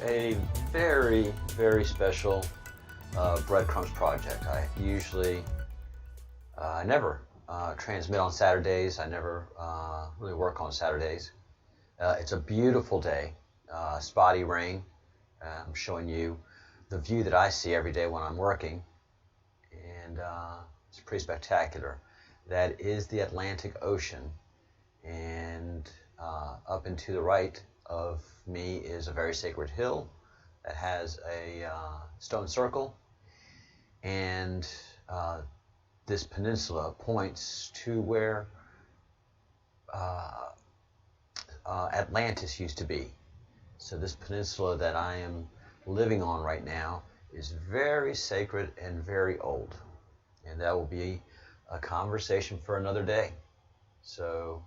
a very, very special Breadcrumbs project. I usually never transmit on Saturdays. I never really work on Saturdays. It's a beautiful day, spotty rain. I'm showing you the view that I see every day when I'm working, and it's pretty spectacular. That is the Atlantic Ocean, and up and to the right of me is a very sacred hill that has a stone circle, and this peninsula points to where Atlantis used to be. So this peninsula that I am living on right now is very sacred and very old, and that will be a conversation for another day. So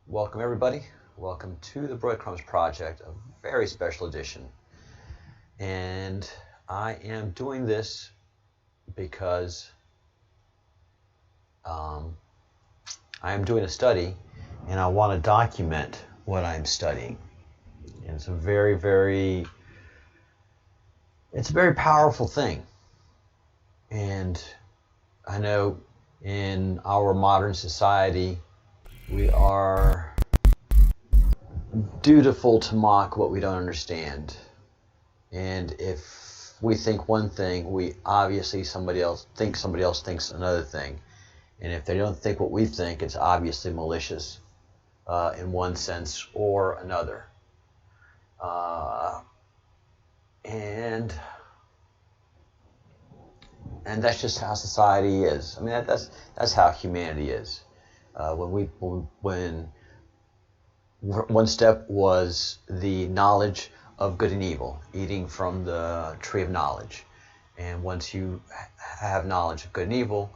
welcome everybody. Welcome to the Breadcrumbs Project, a very special edition. And I am doing this because I am doing a study, and I want to document what I'm studying. And it's a very powerful thing. And I know in our modern society, we are dutiful to mock what we don't understand. And if we think one thing, we obviously somebody else thinks another thing. And if they don't think what we think, it's obviously malicious in one sense or another. And that's just how society is. I mean, that's how humanity is. When one step was the knowledge of good and evil, eating from the tree of knowledge. And once you have knowledge of good and evil,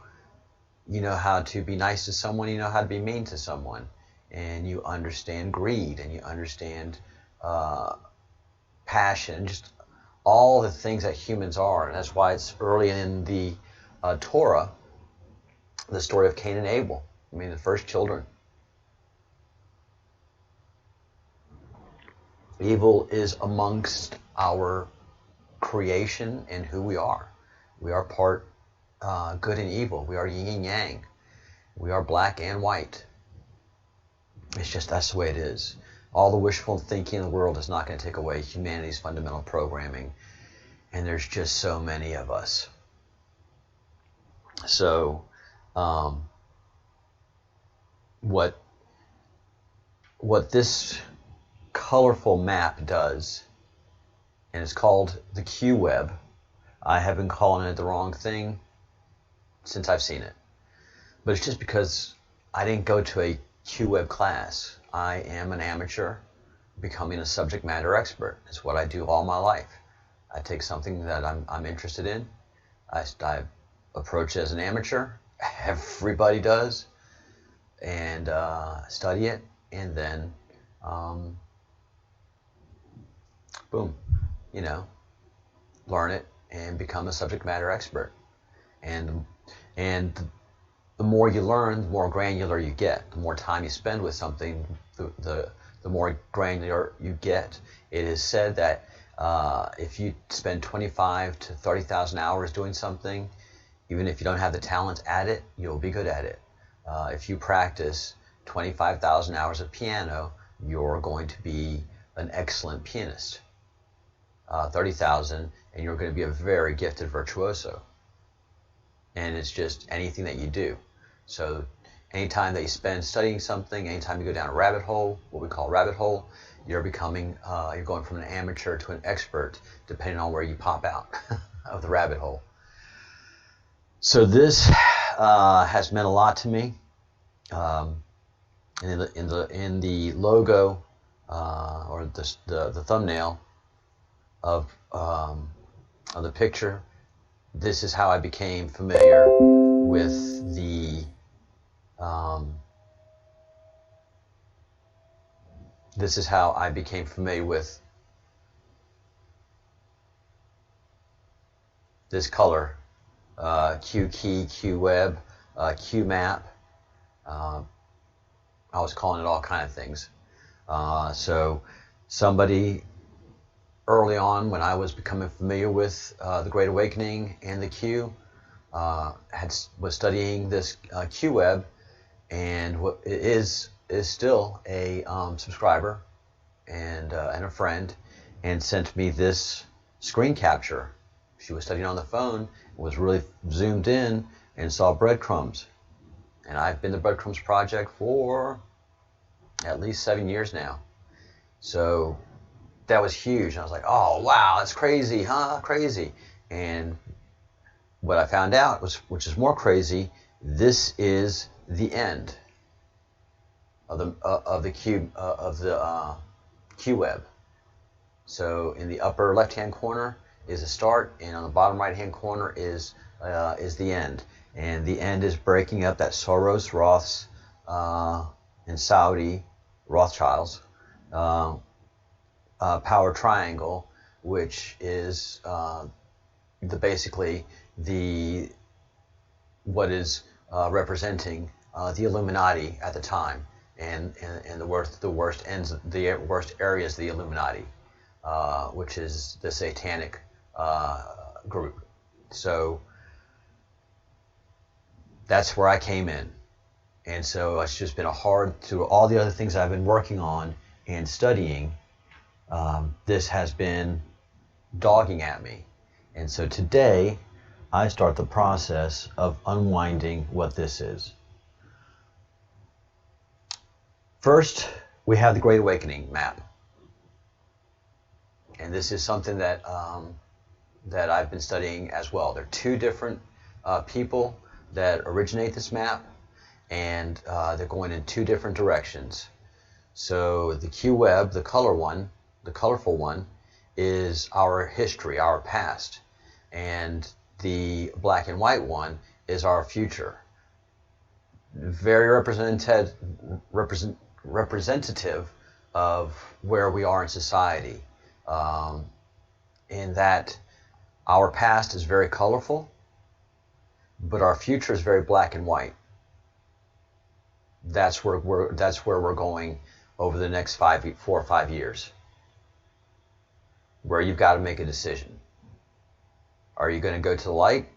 you know how to be nice to someone, you know how to be mean to someone. And you understand greed, and you understand passion, just all the things that humans are. And that's why it's early in the Torah, the story of Cain and Abel. I mean, the first children. Evil is amongst our creation and who we are. We are part good and evil. We are yin and yang. We are black and white. It's just that's the way it is. All the wishful thinking in the world is not going to take away humanity's fundamental programming. And there's just so many of us. So, what this colorful map does, and it's called the Q web. I have been calling it the wrong thing since I've seen it. But it's just because I didn't go to a Q web class. I am an amateur becoming a subject matter expert. It's what I do all my life. I take something that I'm interested in. I approach it as an amateur. Everybody does. And study it, and then boom, learn it and become a subject matter expert. And the more you learn, the more granular you get. The more time you spend with something, the more granular you get. It is said that if you spend 25 to 30,000 hours doing something, even if you don't have the talent at it, you'll be good at it. If you practice 25,000 hours of piano, you're going to be an excellent pianist. 30,000, and you're going to be a very gifted virtuoso. And it's just anything that you do. So anytime that you spend studying something, anytime you go down a rabbit hole, what we call a rabbit hole, you're going from an amateur to an expert, depending on where you pop out of the rabbit hole. So this has meant a lot to me. In the logo or the thumbnail of the picture, this is how I became familiar with the this color, Q key, Q web, Q map. I was calling it all kind of things. So somebody early on when I was becoming familiar with the Great Awakening and the Q, was studying this Q web, and what is still a subscriber and a friend, and sent me this screen capture. She was studying on the phone, was really zoomed in and saw Breadcrumbs. And I've been the Breadcrumbs project for at least 7 years now. So that was huge. And I was like, oh, wow, that's crazy, huh? Crazy. And what I found out was, which is more crazy, this is the end of the Q web. So in the upper left-hand corner is the start, and on the bottom right-hand corner is the end. And the end is breaking up that Soros, Roths, and Saudi Rothschilds power triangle, which is basically what is representing the Illuminati at the time, and the worst areas of the Illuminati, which is the satanic group. So that's where I came in. And so it's just been through all the other things I've been working on and studying, this has been dogging at me. And so today, I start the process of unwinding what this is. First, we have the Great Awakening map. And this is something that I've been studying as well. There are two different people that originate this map, and they're going in two different directions. So the Q web, the colorful one, is our history, our past, and the black and white one is our future. Very representative of where we are in society, in that our past is very colorful, but our future is very black and white. That's where we're going over the next 4 or 5 years, where you've got to make a decision. Are you going to go to the light,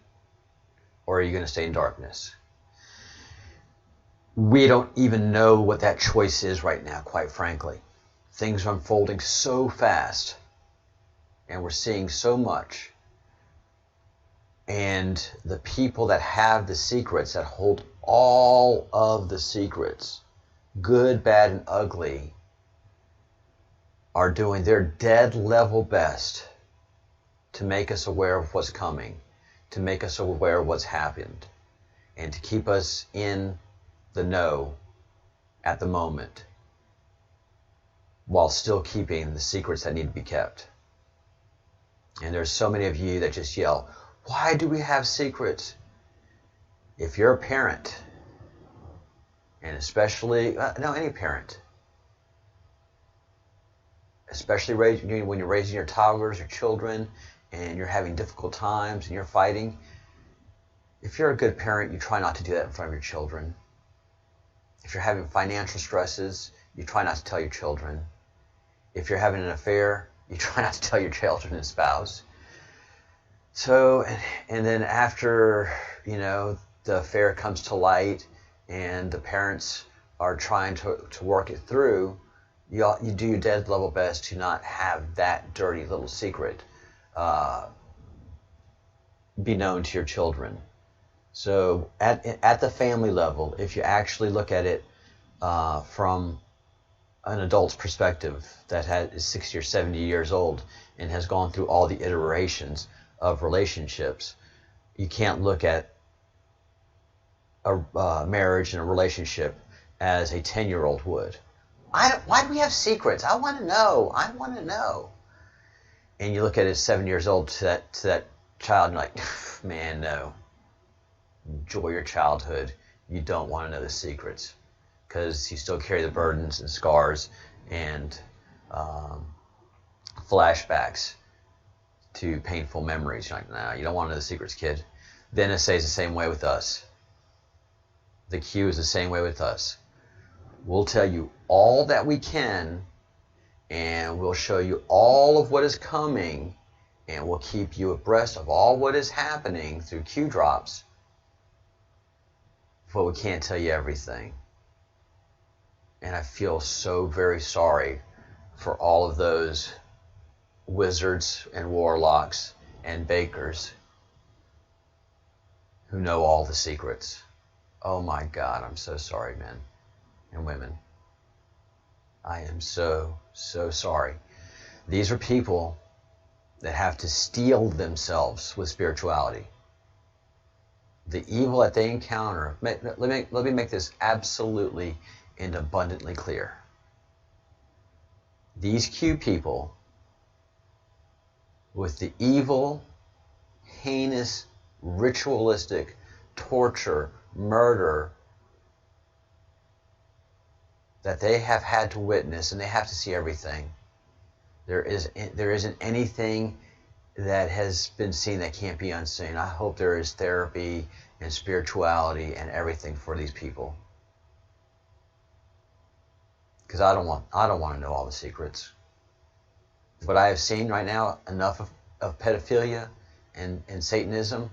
or are you going to stay in darkness? We don't even know what that choice is right now, quite frankly. Things are unfolding so fast, and we're seeing so much. And the people that have the secrets, that hold all of the secrets, good, bad, and ugly, are doing their dead level best to make us aware of what's coming, to make us aware of what's happened, and to keep us in the know at the moment, while still keeping the secrets that need to be kept. And there's so many of you that just yell, why do we have secrets? If you're a parent, and especially, any parent, especially when you're raising your toddlers, your children, and you're having difficult times and you're fighting, if you're a good parent, you try not to do that in front of your children. If you're having financial stresses, you try not to tell your children. If you're having an affair, you try not to tell your children and spouse. So, and then after, the affair comes to light and the parents are trying to work it through, you do your dead level best to not have that dirty little secret be known to your children. So at the family level, if you actually look at it from an adult's perspective that is 60 or 70 years old and has gone through all the iterations of relationships, you can't look at a marriage and a relationship as a 10-year-old would. Why do we have secrets? I want to know. And you look at it 7 years old to that child, and you're like, man, no. Enjoy your childhood. You don't want to know the secrets, because you still carry the burdens and scars and flashbacks to painful memories. You're like, no, you don't want to know the secrets, kid. The NSA is the same way with us. The Q is the same way with us. We'll tell you all that we can and we'll show you all of what is coming, and we'll keep you abreast of all what is happening through Q drops, but we can't tell you everything. And I feel so very sorry for all of those wizards and warlocks and bakers who know all the secrets. Oh my God, I'm so sorry, men and women. I am so, so sorry. These are people that have to steel themselves with spirituality. The evil that they encounter, let me make this absolutely and abundantly clear. These Q people, with the evil, heinous, ritualistic torture, murder that they have had to witness, and they have to see everything. There isn't anything that has been seen that can't be unseen. I hope there is therapy and spirituality and everything for these people, because I don't want to know all the secrets. What I have seen right now, enough of pedophilia and Satanism,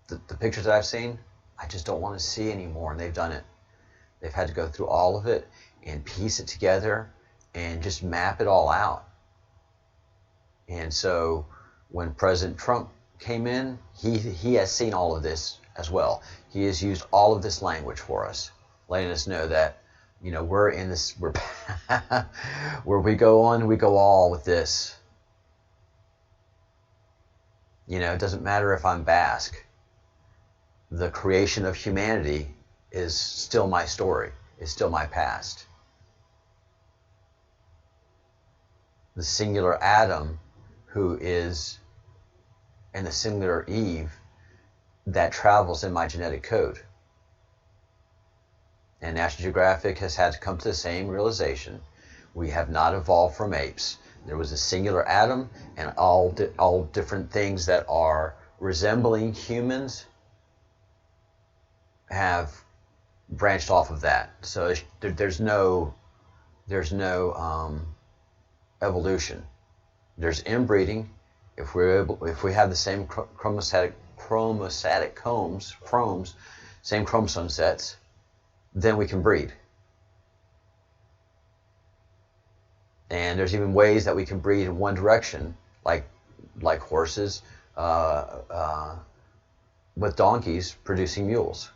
the pictures that I've seen, I just don't want to see anymore. And they've done it. They've had to go through all of it and piece it together and just map it all out. And so when President Trump came in, he has seen all of this as well. He has used all of this language for us, letting us know that, you know, we're in this, we're where we go on, we go all with this. You know, it doesn't matter if I'm Basque. The creation of humanity is still my story. It's still my past. The singular Adam who is, and the singular Eve that travels in my genetic code. And National Geographic has had to come to the same realization. We have not evolved from apes. There was a singular Adam, and all different things that are resembling humans have branched off of that. So there's no evolution. There's inbreeding. If we have the same chromosomatic chromes, same chromosome sets, then we can breed. And there's even ways that we can breed in one direction, like horses, with donkeys producing mules.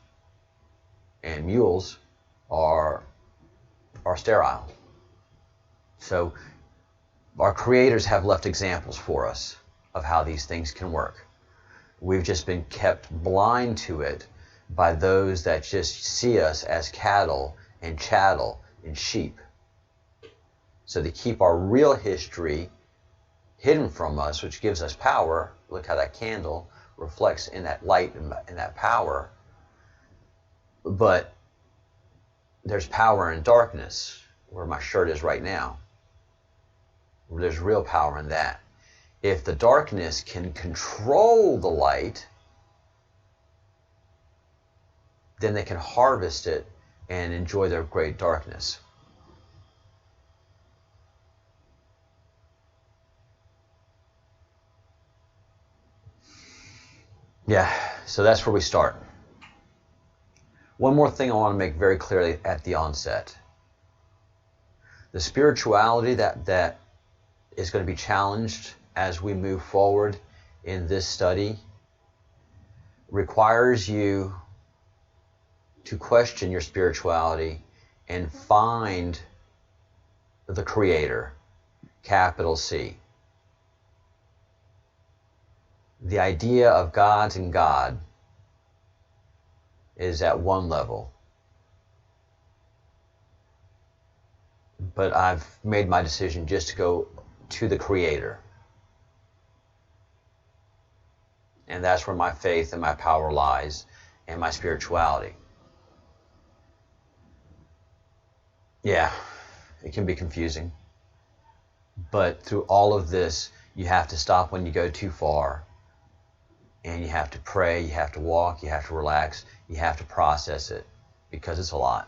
And mules are sterile. So our creators have left examples for us of how these things can work. We've just been kept blind to it by those that just see us as cattle and chattel and sheep. So they keep our real history hidden from us, which gives us power. Look how that candle reflects in that light and that power. But there's power in darkness, where my shirt is right now. There's real power in that. If the darkness can control the light, then they can harvest it and enjoy their great darkness. Yeah, so that's where we start. One more thing I want to make very clearly at the onset. The spirituality that is going to be challenged as we move forward in this study requires you to question your spirituality and find the Creator, capital C. The idea of gods and God is at one level. But I've made my decision just to go to the Creator. And that's where my faith and my power lies, and my spirituality. Yeah, it can be confusing. But through all of this, you have to stop when you go too far. And you have to pray, you have to walk, you have to relax, you have to process it, because it's a lot.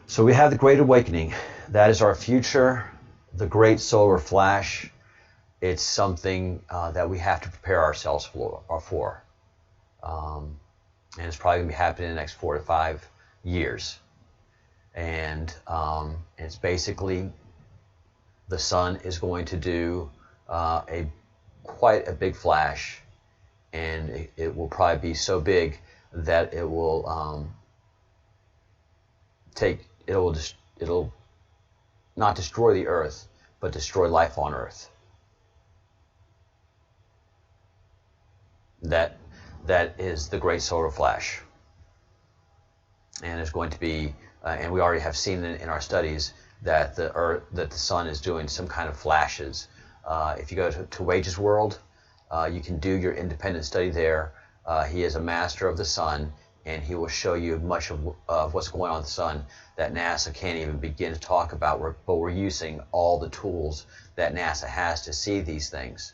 So we have the Great Awakening. That is our future the great solar flash, it's something that we have to prepare ourselves for. And it's probably going to be happening in the next 4 to 5 years. And it's basically the sun is going to do quite a big flash, and it will probably be so big that it will it'll not destroy the earth, but destroy life on earth. That is the great solar flash, and it's going to be, and we already have seen in our studies that the sun is doing some kind of flashes. If you go to Wage's World, you can do your independent study there. He is a master of the sun, and he will show you much of what's going on with the sun that NASA can't even begin to talk about, but we're using all the tools that NASA has to see these things.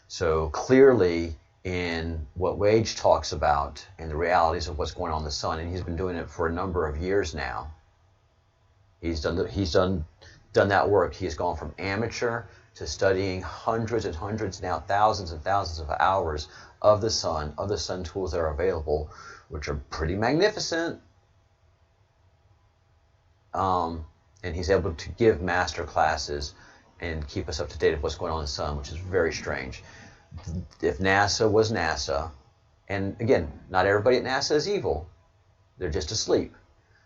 So clearly, in what Wage talks about and the realities of what's going on in the sun, and he's been doing it for a number of years now. He's done that work. He's gone from amateur to studying hundreds and hundreds, now thousands and thousands of hours of the sun tools that are available, which are pretty magnificent. And he's able to give master classes and keep us up to date of what's going on in the sun, which is very strange. If NASA was NASA, and again, not everybody at NASA is evil, they're just asleep.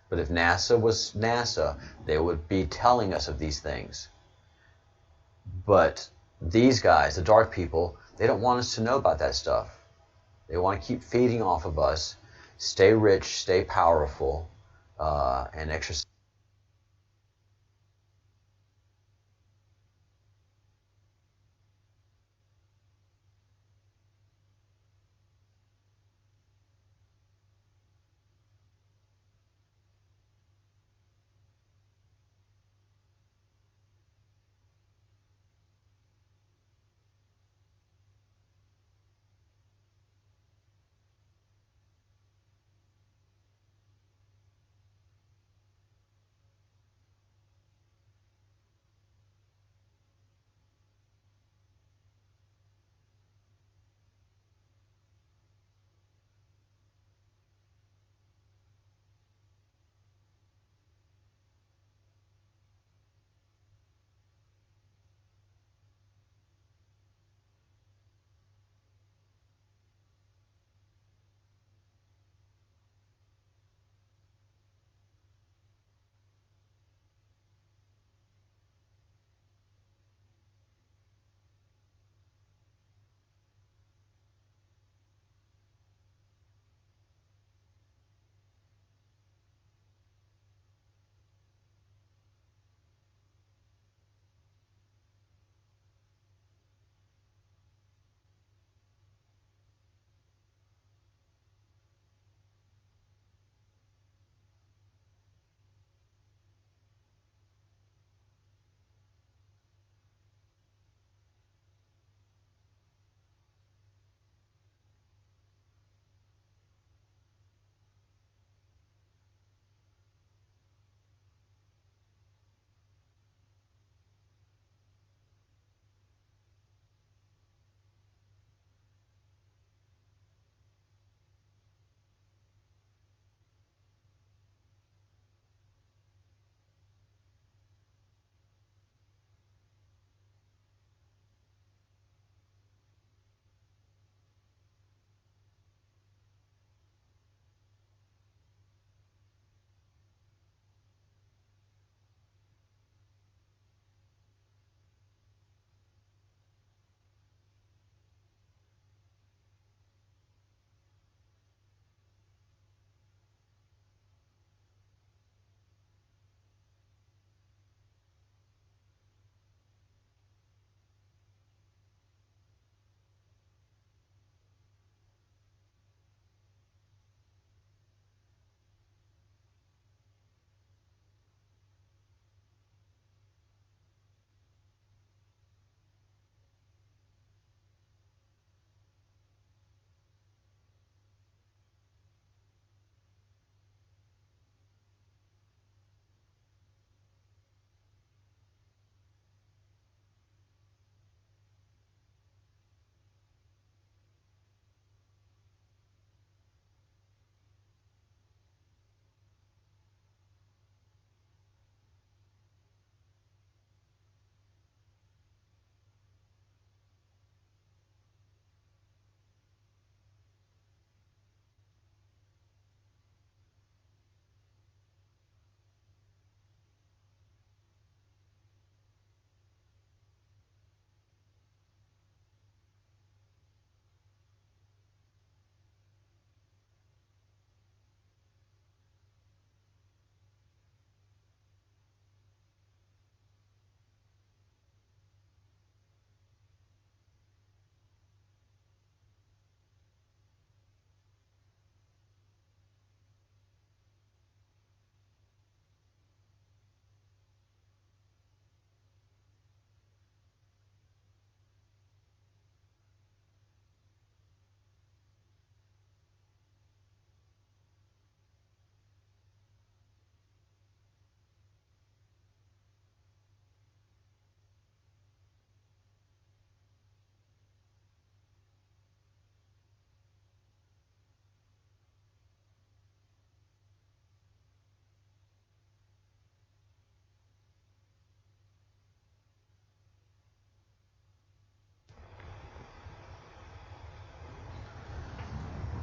But if NASA was NASA, they would be telling us of these things. But these guys, the dark people, they don't want us to know about that stuff. They want to keep feeding off of us, stay rich, stay powerful, and exercise.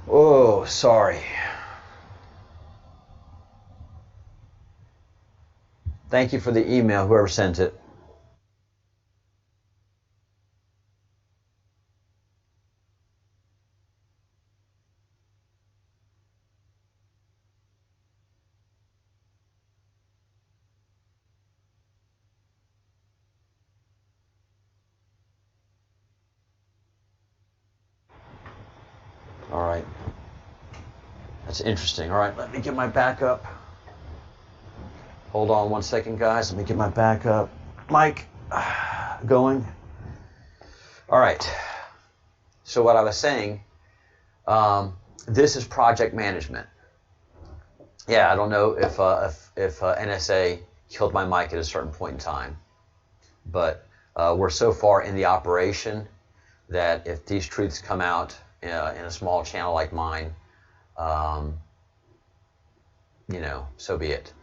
Oh, sorry. Thank you for the email, whoever sent it. All right. That's interesting. All right, let me get my backup. Hold on one second, guys. Let me get my backup. Mike, going. All right. So what I was saying, this is project management. Yeah, I don't know if NSA killed my mic at a certain point in time, but we're so far in the operation that if these truths come out in a small channel like mine, so be it.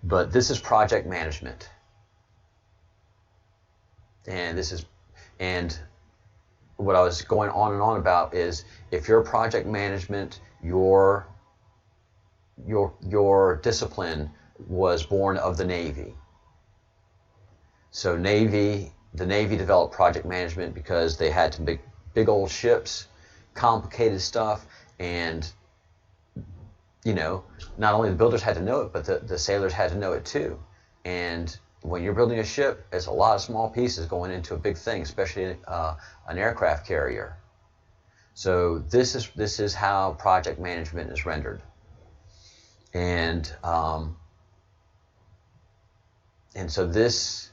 But this is project management, and what I was going on and on about is if you're project management, your discipline was born of the Navy. So the Navy developed project management because they had some big old ships, complicated stuff, and not only the builders had to know it, but the sailors had to know it too. And when you're building a ship, there's a lot of small pieces going into a big thing, especially an aircraft carrier. So this is how project management is rendered. And so this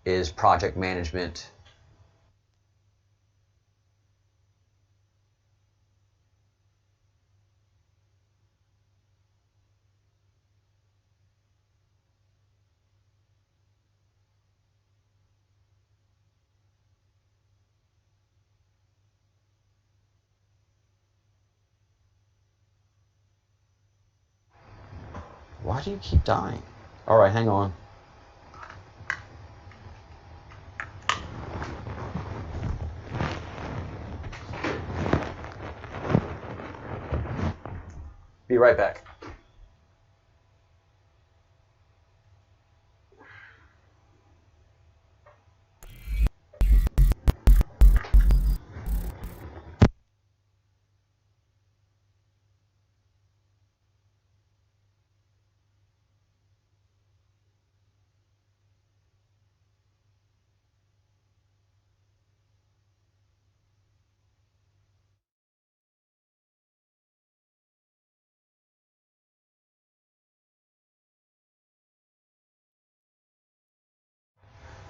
is project management. Why do you keep dying? All right, hang on. Be right back.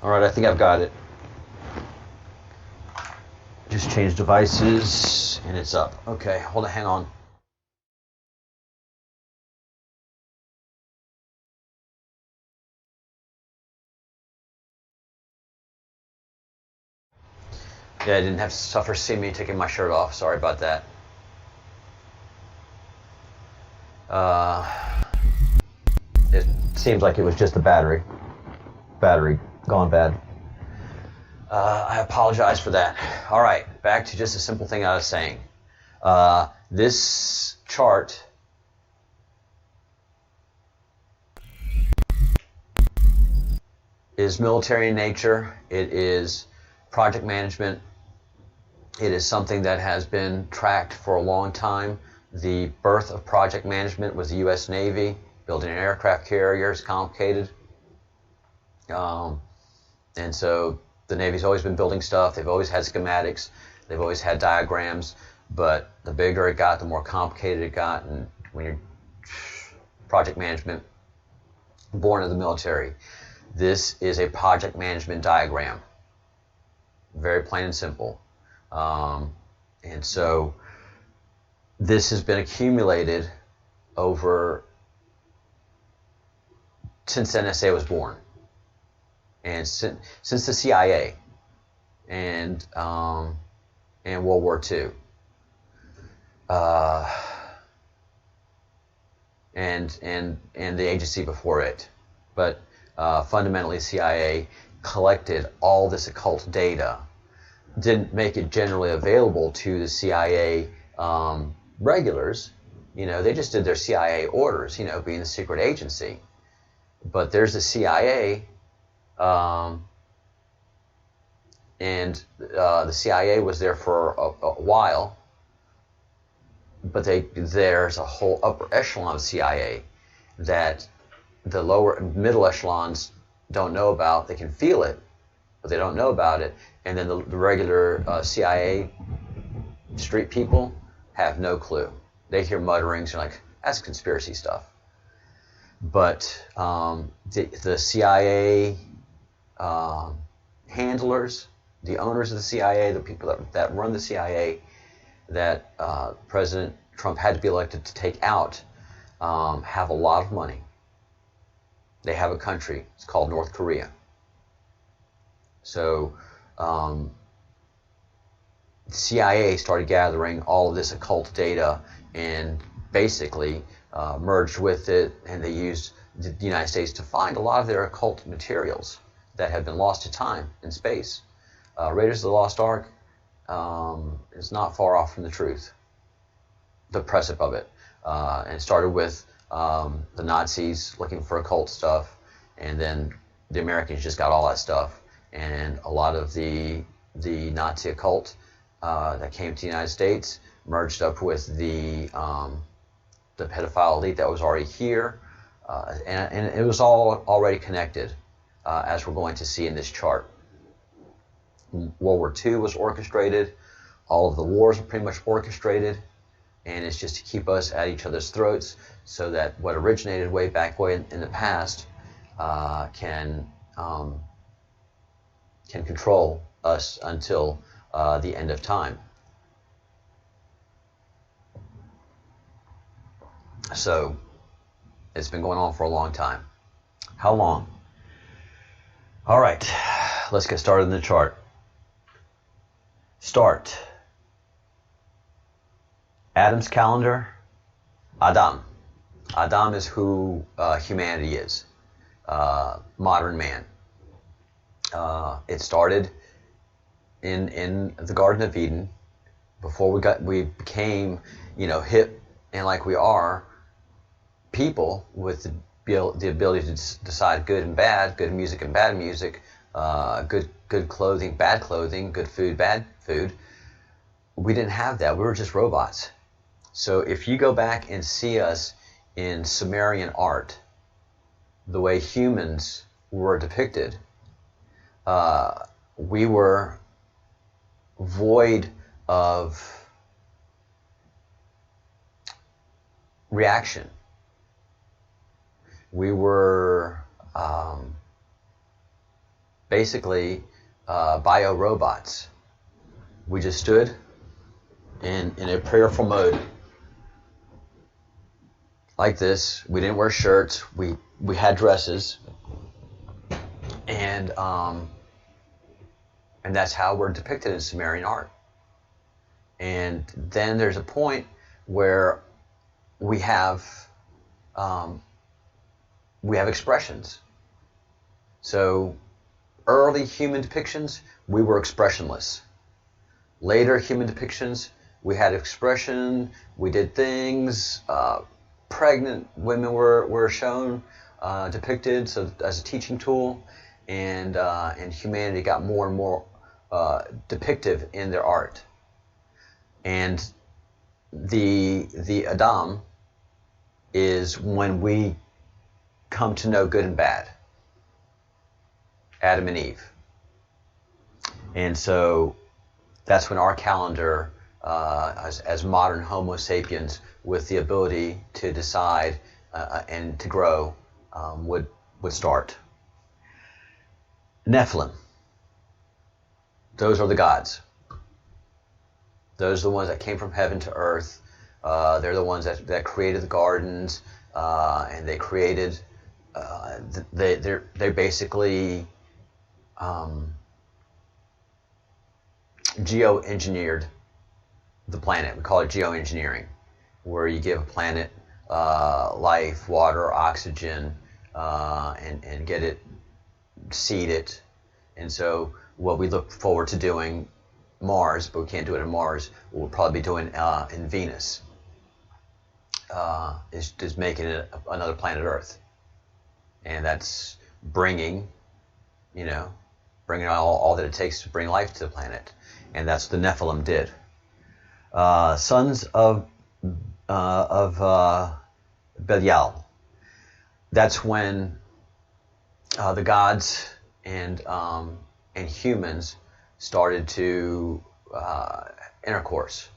All right, I think I've got it. Just change devices, and it's up. Okay, hold on, hang on. Yeah, I didn't have to suffer seeing me taking my shirt off. Sorry about that. It seems like it was just the battery. Battery gone bad. I apologize for that. All right, back to just a simple thing I was saying. This chart is military in nature. It is project management. It is something that has been tracked for a long time. The birth of project management was the U.S. Navy. Building an aircraft carrier is complicated. And so the Navy's always been building stuff. They've always had schematics. They've always had diagrams. But the bigger it got, the more complicated it got. And when you're project management, born of the military, this is a project management diagram. Very plain and simple. And so this has been accumulated over since NSA was born, and since the CIA and World War II, and the agency before it, but fundamentally CIA collected all this occult data, didn't make it generally available to the CIA regulars, they just did their CIA orders, being the secret agency. But there's the CIA, and the CIA was there for a while, but there's a whole upper echelon of CIA that the lower middle echelons don't know about. They can feel it, but they don't know about it. And then the regular CIA street people have no clue. They hear mutterings and like, that's conspiracy stuff. But the CIA handlers, the owners of the CIA, the people that run the CIA, that President Trump had to be elected to take out, have a lot of money. They have a country. It's called North Korea. So CIA started gathering all of this occult data and basically merged with it, and they used the United States to find a lot of their occult materials that had been lost to time in space. Raiders of the Lost Ark is not far off from the truth, the precipice of it. And it started with the Nazis looking for occult stuff, and then the Americans just got all that stuff, and a lot of the Nazi occult that came to the United States merged up with the pedophile elite that was already here, and it was all already connected, as we're going to see in this chart. World War II was orchestrated. All of the wars are pretty much orchestrated, and it's just to keep us at each other's throats so that what originated way in the past can control us until the end of time. So it's been going on for a long time. How long? All right, let's get started in the chart. Start. Adam's calendar. Adam. Adam is who humanity is. Modern man. It started in the Garden of Eden. Before we became, hip and like we are, people with the ability to decide good and bad, good music and bad music, good clothing, bad clothing, good food, bad food. We didn't have that. We were just robots. So if you go back and see us in Sumerian art, the way humans were depicted, we were void of reaction. We were basically bio-robots. We just stood in a prayerful mode like this. We didn't wear shirts. We had dresses, and that's how we're depicted in Sumerian art. And then there's a point where we have expressions. So early human depictions, we were expressionless. Later human depictions, we had expression, we did things. Pregnant women were shown, depicted, so as a teaching tool, and humanity got more and more depictive in their art. And the Adam is when we come to know good and bad. Adam and Eve. And so that's when our calendar, as modern Homo sapiens, with the ability to decide and to grow, would start. Nephilim. Those are the gods. Those are the ones that came from heaven to earth. They're the ones that created the gardens, and they created. They basically geoengineered the planet. We call it geoengineering, where you give a planet life, water, oxygen, and get it, seed it. And so what we look forward to doing Mars, but we can't do it in Mars, we'll probably be doing in Venus. is making it another planet Earth, and that's bringing, bringing all that it takes to bring life to the planet, and that's what the Nephilim did. Sons of Belial. That's when the gods and humans started to intercourse.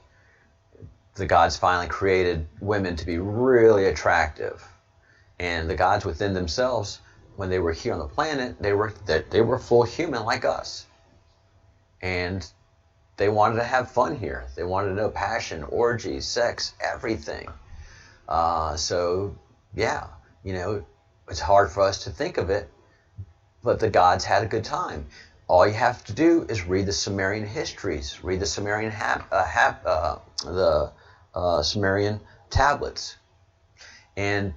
The gods finally created women to be really attractive, and the gods within themselves, when they were here on the planet, they were full human like us, and they wanted to have fun here. They wanted to know passion, orgies, sex, everything. So yeah, it's hard for us to think of it, but the gods had a good time. All you have to do is read the Sumerian histories, read the Sumerian Sumerian tablets, and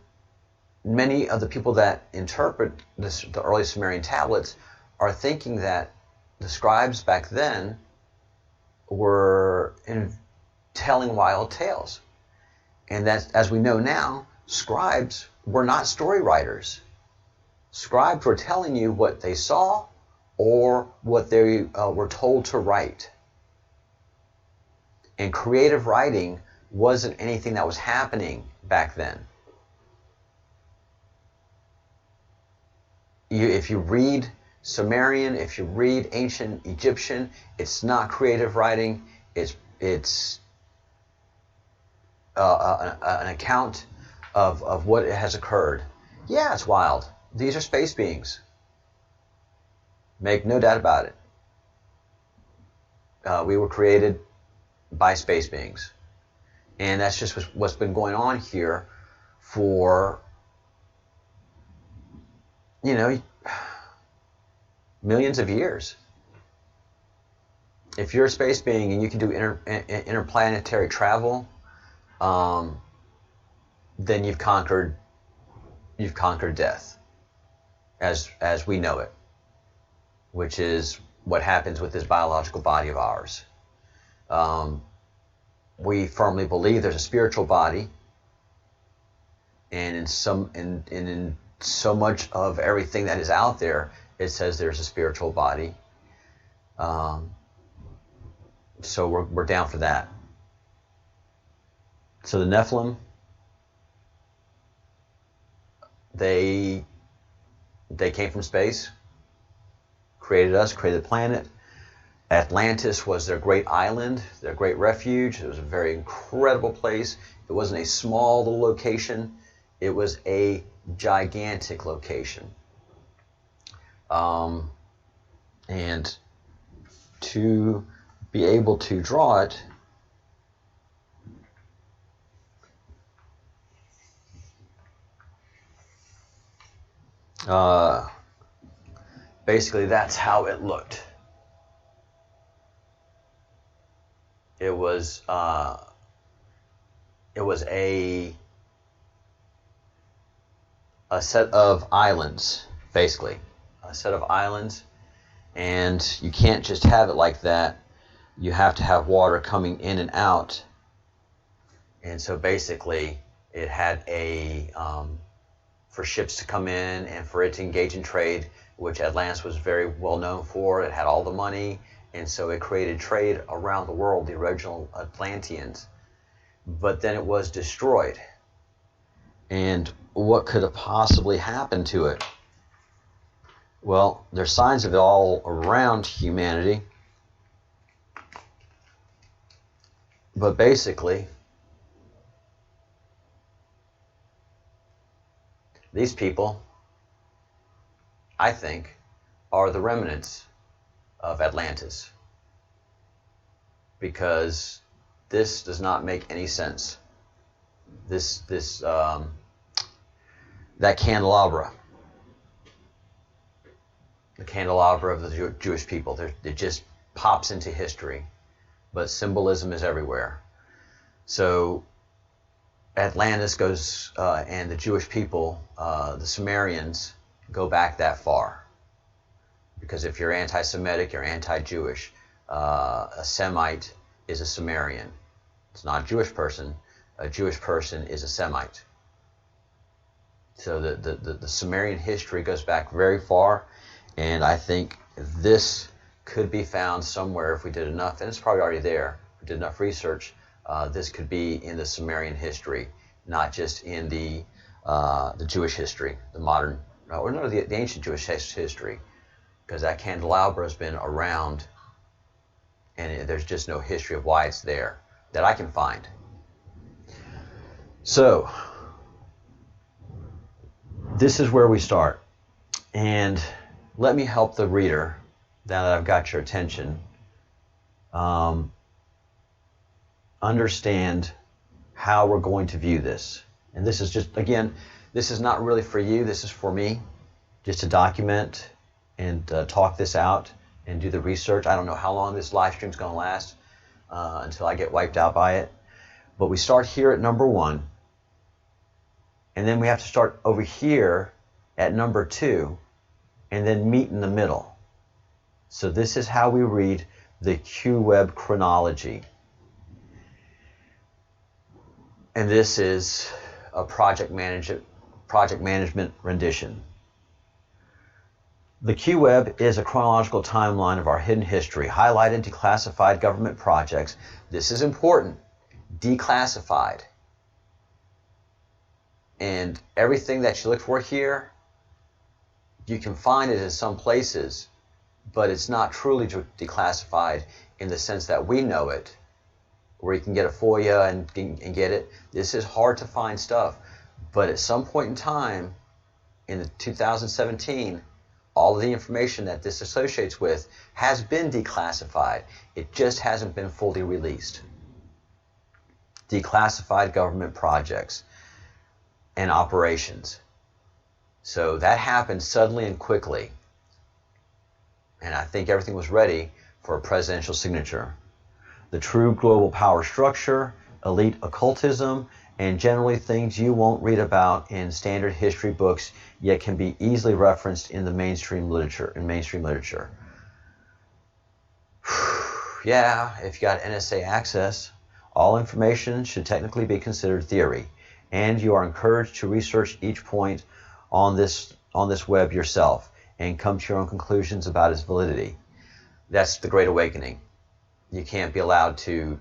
many of the people that interpret the early Sumerian tablets are thinking that the scribes back then were telling wild tales, and that, as we know now, scribes were not story writers. Scribes were telling you what they saw or what they were told to write. And creative writing wasn't anything that was happening back then. If you read Sumerian, if you read ancient Egyptian, it's not creative writing. It's an account of what has occurred. Yeah, it's wild. These are space beings. Make no doubt about it. We were created by space beings. And that's just what's been going on here for, millions of years. If you're a space being and you can do interplanetary travel, then you've conquered death, as we know it, which is what happens with this biological body of ours. We firmly believe there's a spiritual body, and in so much of everything that is out there, it says there's a spiritual body. So we're down for that. So the Nephilim, they came from space, created us, created the planet. Atlantis was their great island, their great refuge. It was a very incredible place. It wasn't a small little location. It was a gigantic location. And to be able to draw it, basically that's how it looked. It was a set of islands, basically. A set of islands, and you can't just have it like that. You have to have water coming in and out. And so basically it had for ships to come in and for it to engage in trade, which Atlantis was very well known for. It had all the money, and so it created trade around the world, the original Atlanteans. But then it was destroyed. And what could have possibly happened to it? Well, there's signs of it all around humanity. But basically, these people, I think, are the remnants of Atlantis. Because this does not make any sense. That candelabra, the candelabra of the Jewish people, it just pops into history, but symbolism is everywhere. So Atlantis goes, and the Jewish people, the Sumerians, go back that far. Because if you're anti-Semitic, you're anti-Jewish. A Semite is a Sumerian. It's not a Jewish person. a Jewish person is a Semite. So the Sumerian history goes back very far, and I think this could be found somewhere if we did enough, and it's probably already there. If we did enough research, this could be in the Sumerian history, not just in the Jewish history, the modern, or no, the ancient Jewish history, because that candelabra has been around, and there's just no history of why it's there that I can find. So this is where we start, and let me help the reader, now that I've got your attention, understand how we're going to view this. And this is just, again, this is not really for you, this is for me, just to document and talk this out and do the research. I don't know how long this live stream is going to last until I get wiped out by it. But we start here at number 1, and then we have to start over here at number 2, and then meet in the middle. So this is how we read the QWeb chronology. And this is a project management rendition. The QWeb is a chronological timeline of our hidden history, highlighted declassified government projects. This is important. Declassified. And everything that you look for here, you can find it in some places, but it's not truly declassified in the sense that we know it, where you can get a FOIA and get it. This is hard to find stuff, but at some point in time in 2017, all of the information that this associates with has been declassified. It just hasn't been fully released. Declassified government projects and operations. So that happened suddenly and quickly. And I think everything was ready for a presidential signature. The true global power structure, elite occultism, and generally things you won't read about in standard history books, yet can be easily referenced in the mainstream literature. Yeah, if you got NSA access, all information should technically be considered theory, and you are encouraged to research each point on this web yourself and come to your own conclusions about its validity. That's the Great Awakening. You can't be allowed to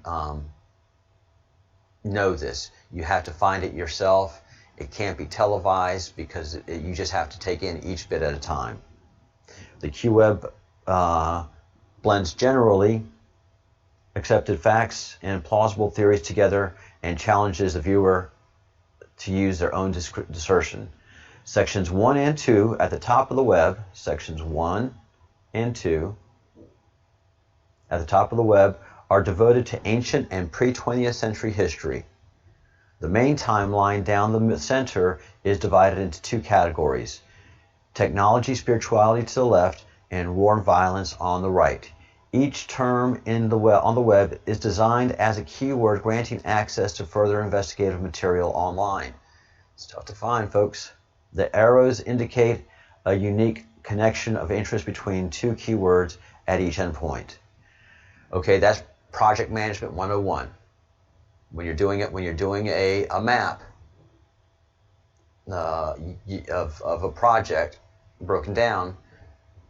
know this. You have to find it yourself. It can't be televised because you just have to take in each bit at a time. The QWeb blends generally accepted facts and plausible theories together and challenges the viewer to use their own discernment. Sections 1 and 2 at the top of the web, sections 1 and 2 at the top of the web are devoted to ancient and pre-20th century history. The main timeline down the center is divided into 2 categories: technology, spirituality to the left, and war and violence on the right. Each term on the web is designed as a keyword granting access to further investigative material online. It's tough to find, folks. The arrows indicate a unique connection of interest between 2 keywords at each endpoint. Okay, that's Project Management 101. When you're doing a map of a project broken down,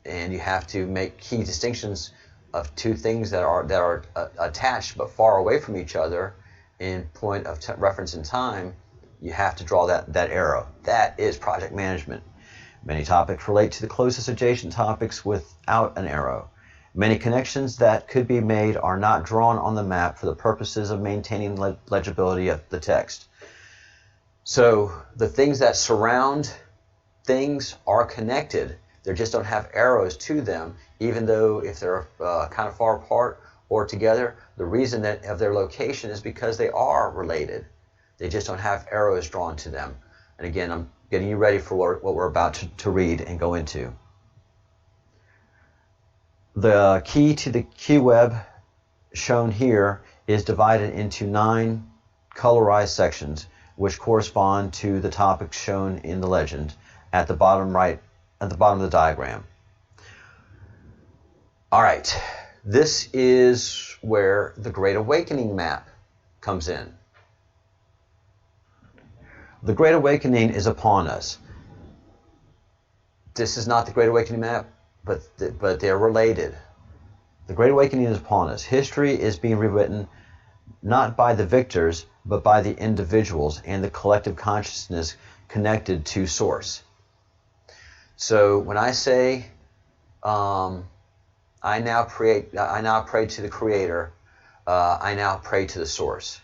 and you have to make key distinctions of 2 things that are attached but far away from each other in point of reference in time, you have to draw that arrow. That is project management. Many topics relate to the closest adjacent topics without an arrow. Many connections that could be made are not drawn on the map for the purposes of maintaining legibility of the text. So the things that surround things are connected. They just don't have arrows to them, even though if they're kind of far apart or together, the reason of their location is because they are related. They just don't have arrows drawn to them. And again, I'm getting you ready for what we're about to read and go into. The key to the QWeb shown here is divided into 9 colorized sections, which correspond to the topics shown in the legend at the bottom right, at the bottom of the diagram. All right, this is where the Great Awakening map comes in. The Great Awakening is upon us. This is not the Great Awakening map, but they're related. The Great Awakening is upon us. History is being rewritten not by the victors, but by the individuals and the collective consciousness connected to Source. So when I say, I now pray to the Creator, I now pray to the Source.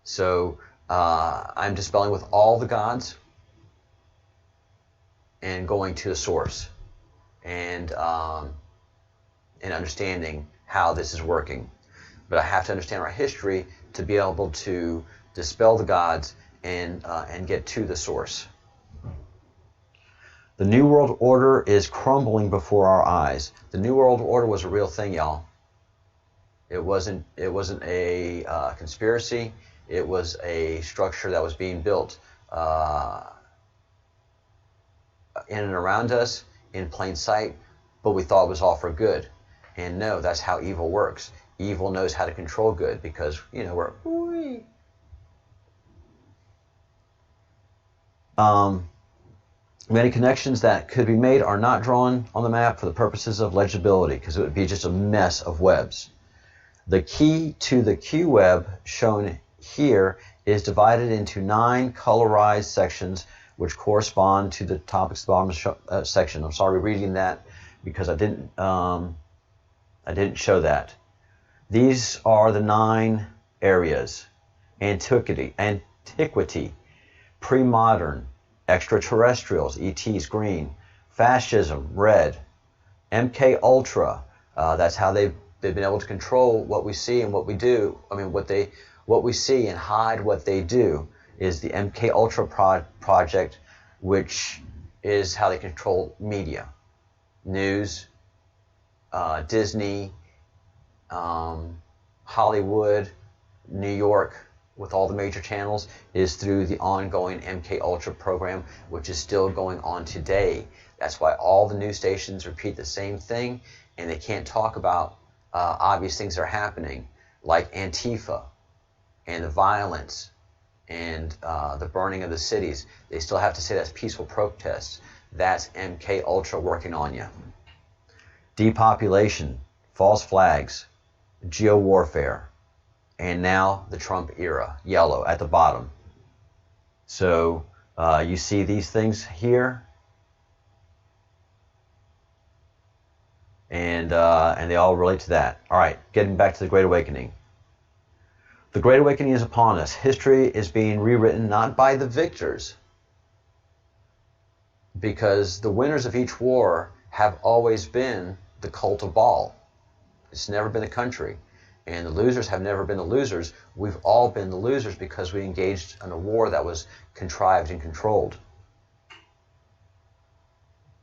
So I'm dispelling with all the gods and going to the Source and understanding how this is working. But I have to understand our history to be able to dispel the gods and get to the Source. The New World Order is crumbling before our eyes. The New World Order was a real thing, y'all. It wasn't a conspiracy. It was a structure that was being built in and around us, in plain sight, but we thought it was all for good. And no, that's how evil works. Evil knows how to control good because, we're... Many connections that could be made are not drawn on the map for the purposes of legibility because it would be just a mess of webs. The key to the Q web shown here is divided into 9 colorized sections which correspond to the topics at the bottom section. I'm sorry reading that because I didn't show that. These are the 9 areas: antiquity, pre-modern, extraterrestrials, ETs, green, fascism, red, MK Ultra. That's how they've been able to control what we see and what we do. I mean, what we see and hide what they do is the MK Ultra project, which is how they control media, news, Disney, Hollywood, New York, with all the major channels, is through the ongoing MK Ultra program, which is still going on today. That's why all the news stations repeat the same thing, and they can't talk about obvious things that are happening, like Antifa and the violence and the burning of the cities. They still have to say that's peaceful protests. That's MK Ultra working on you. Depopulation, false flags, geo-warfare, and now the Trump era, yellow at the bottom. So you see these things here, and they all relate to that. All right, getting back to the Great Awakening. The Great Awakening is upon us. History is being rewritten not by the victors, because the winners of each war have always been the cult of Baal. It's never been the country. And the losers have never been the losers. We've all been the losers because we engaged in a war that was contrived and controlled.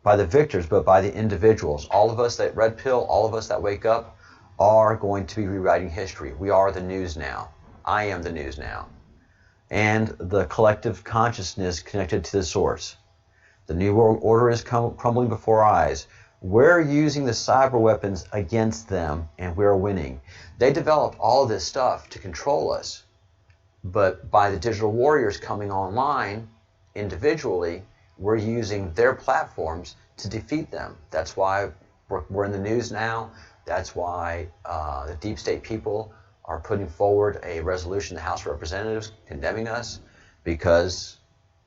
By the victors, but by the individuals. All of us that red pill, all of us that wake up, are going to be rewriting history. We are the news now. I am the news now. And the collective consciousness connected to the Source. The New World Order is crumbling before our eyes. We're using the cyber weapons against them, and we're winning. They developed all of this stuff to control us, but by the digital warriors coming online individually, we're using their platforms to defeat them. That's why we're in the news now. That's why the deep state people are putting forward a resolution in the House of Representatives condemning us, because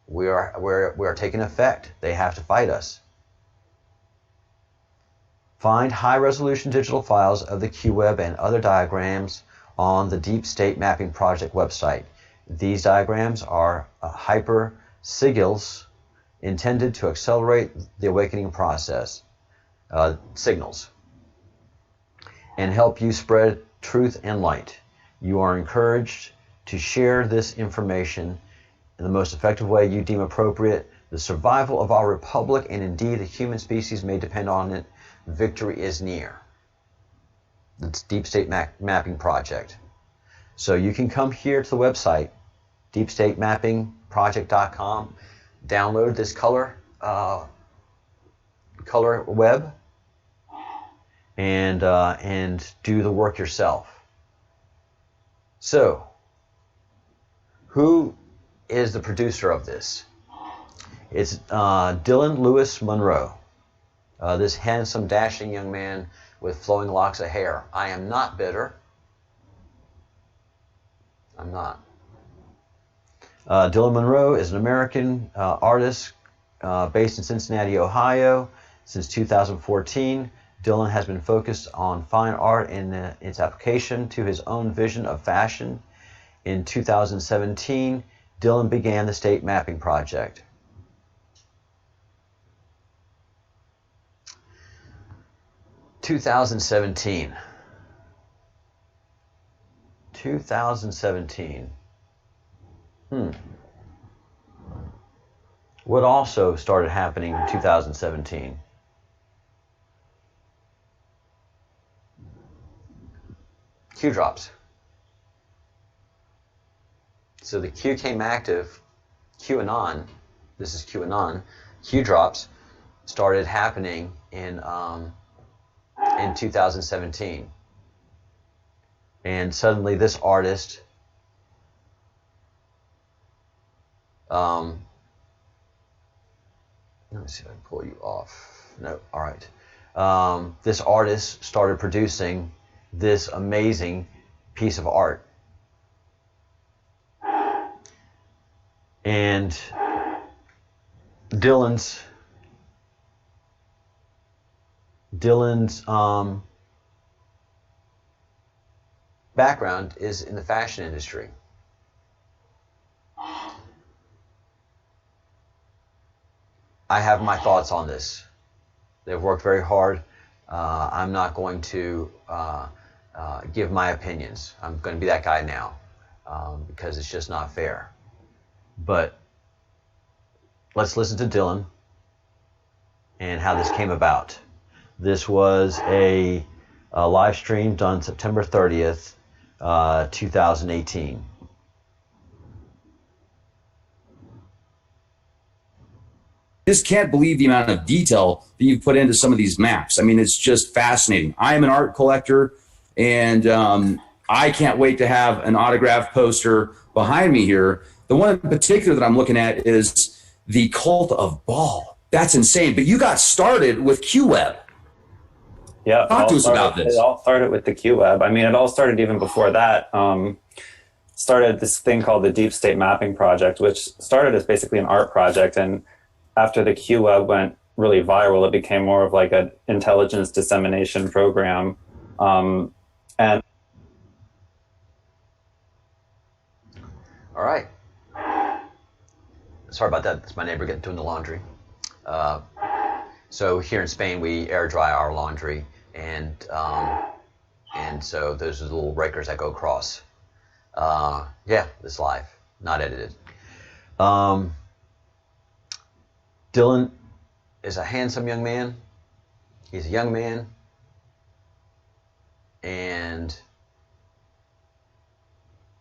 we are taking effect. They have to fight us. Find high-resolution digital files of the QWeb and other diagrams on the Deep State Mapping Project website. These diagrams are hyper sigils intended to accelerate the awakening process, signals, and help you spread truth and light. You are encouraged to share this information in the most effective way you deem appropriate. The survival of our republic, and indeed the human species, may depend on it. Victory is near. It's Deep State Mapping Project. So you can come here to the website, deepstatemappingproject.com, download this color web, and do the work yourself. So, who is the producer of this? It's Dylan Lewis Monroe. This handsome, dashing young man with flowing locks of hair. I am not bitter. I'm not. Dylan Monroe is an American artist based in Cincinnati, Ohio. Since 2014, Dylan has been focused on fine art and its application to his own vision of fashion. In 2017, Dylan began the State Mapping Project. "2017. What also started happening in 2017? Q drops. So the Q came active, QAnon, this is QAnon, Q drops started happening in 2017. And suddenly this artist let me see if I can pull you off. No, all right. This artist started producing this amazing piece of art. And Dylan's background is in the fashion industry. I have my thoughts on this. They've worked very hard. I'm not going to give my opinions. I'm going to be that guy now because it's just not fair. But let's listen to Dylan and how this came about. This was a live stream done September 30th, 2018. Just can't believe the amount of detail that you've put into some of these maps. I mean, it's just fascinating. I am an art collector, and I can't wait to have an autographed poster behind me here. The one in particular that I'm looking at is the Cult of Baal. That's insane. But you got started with QWeb. Yeah. Talk to us about this. It all started with the QWeb. I mean, it all started even before that. Started this thing called the Deep State Mapping Project, which started as basically an art project. And after the QWeb went really viral, it became more of like an intelligence dissemination program. And all right. Sorry about that. It's my neighbor doing the laundry. So here in Spain, we air dry our laundry, and so those are the little rakers that go across. Yeah, it's live, not edited. Dylan is a handsome young man. He's a young man, and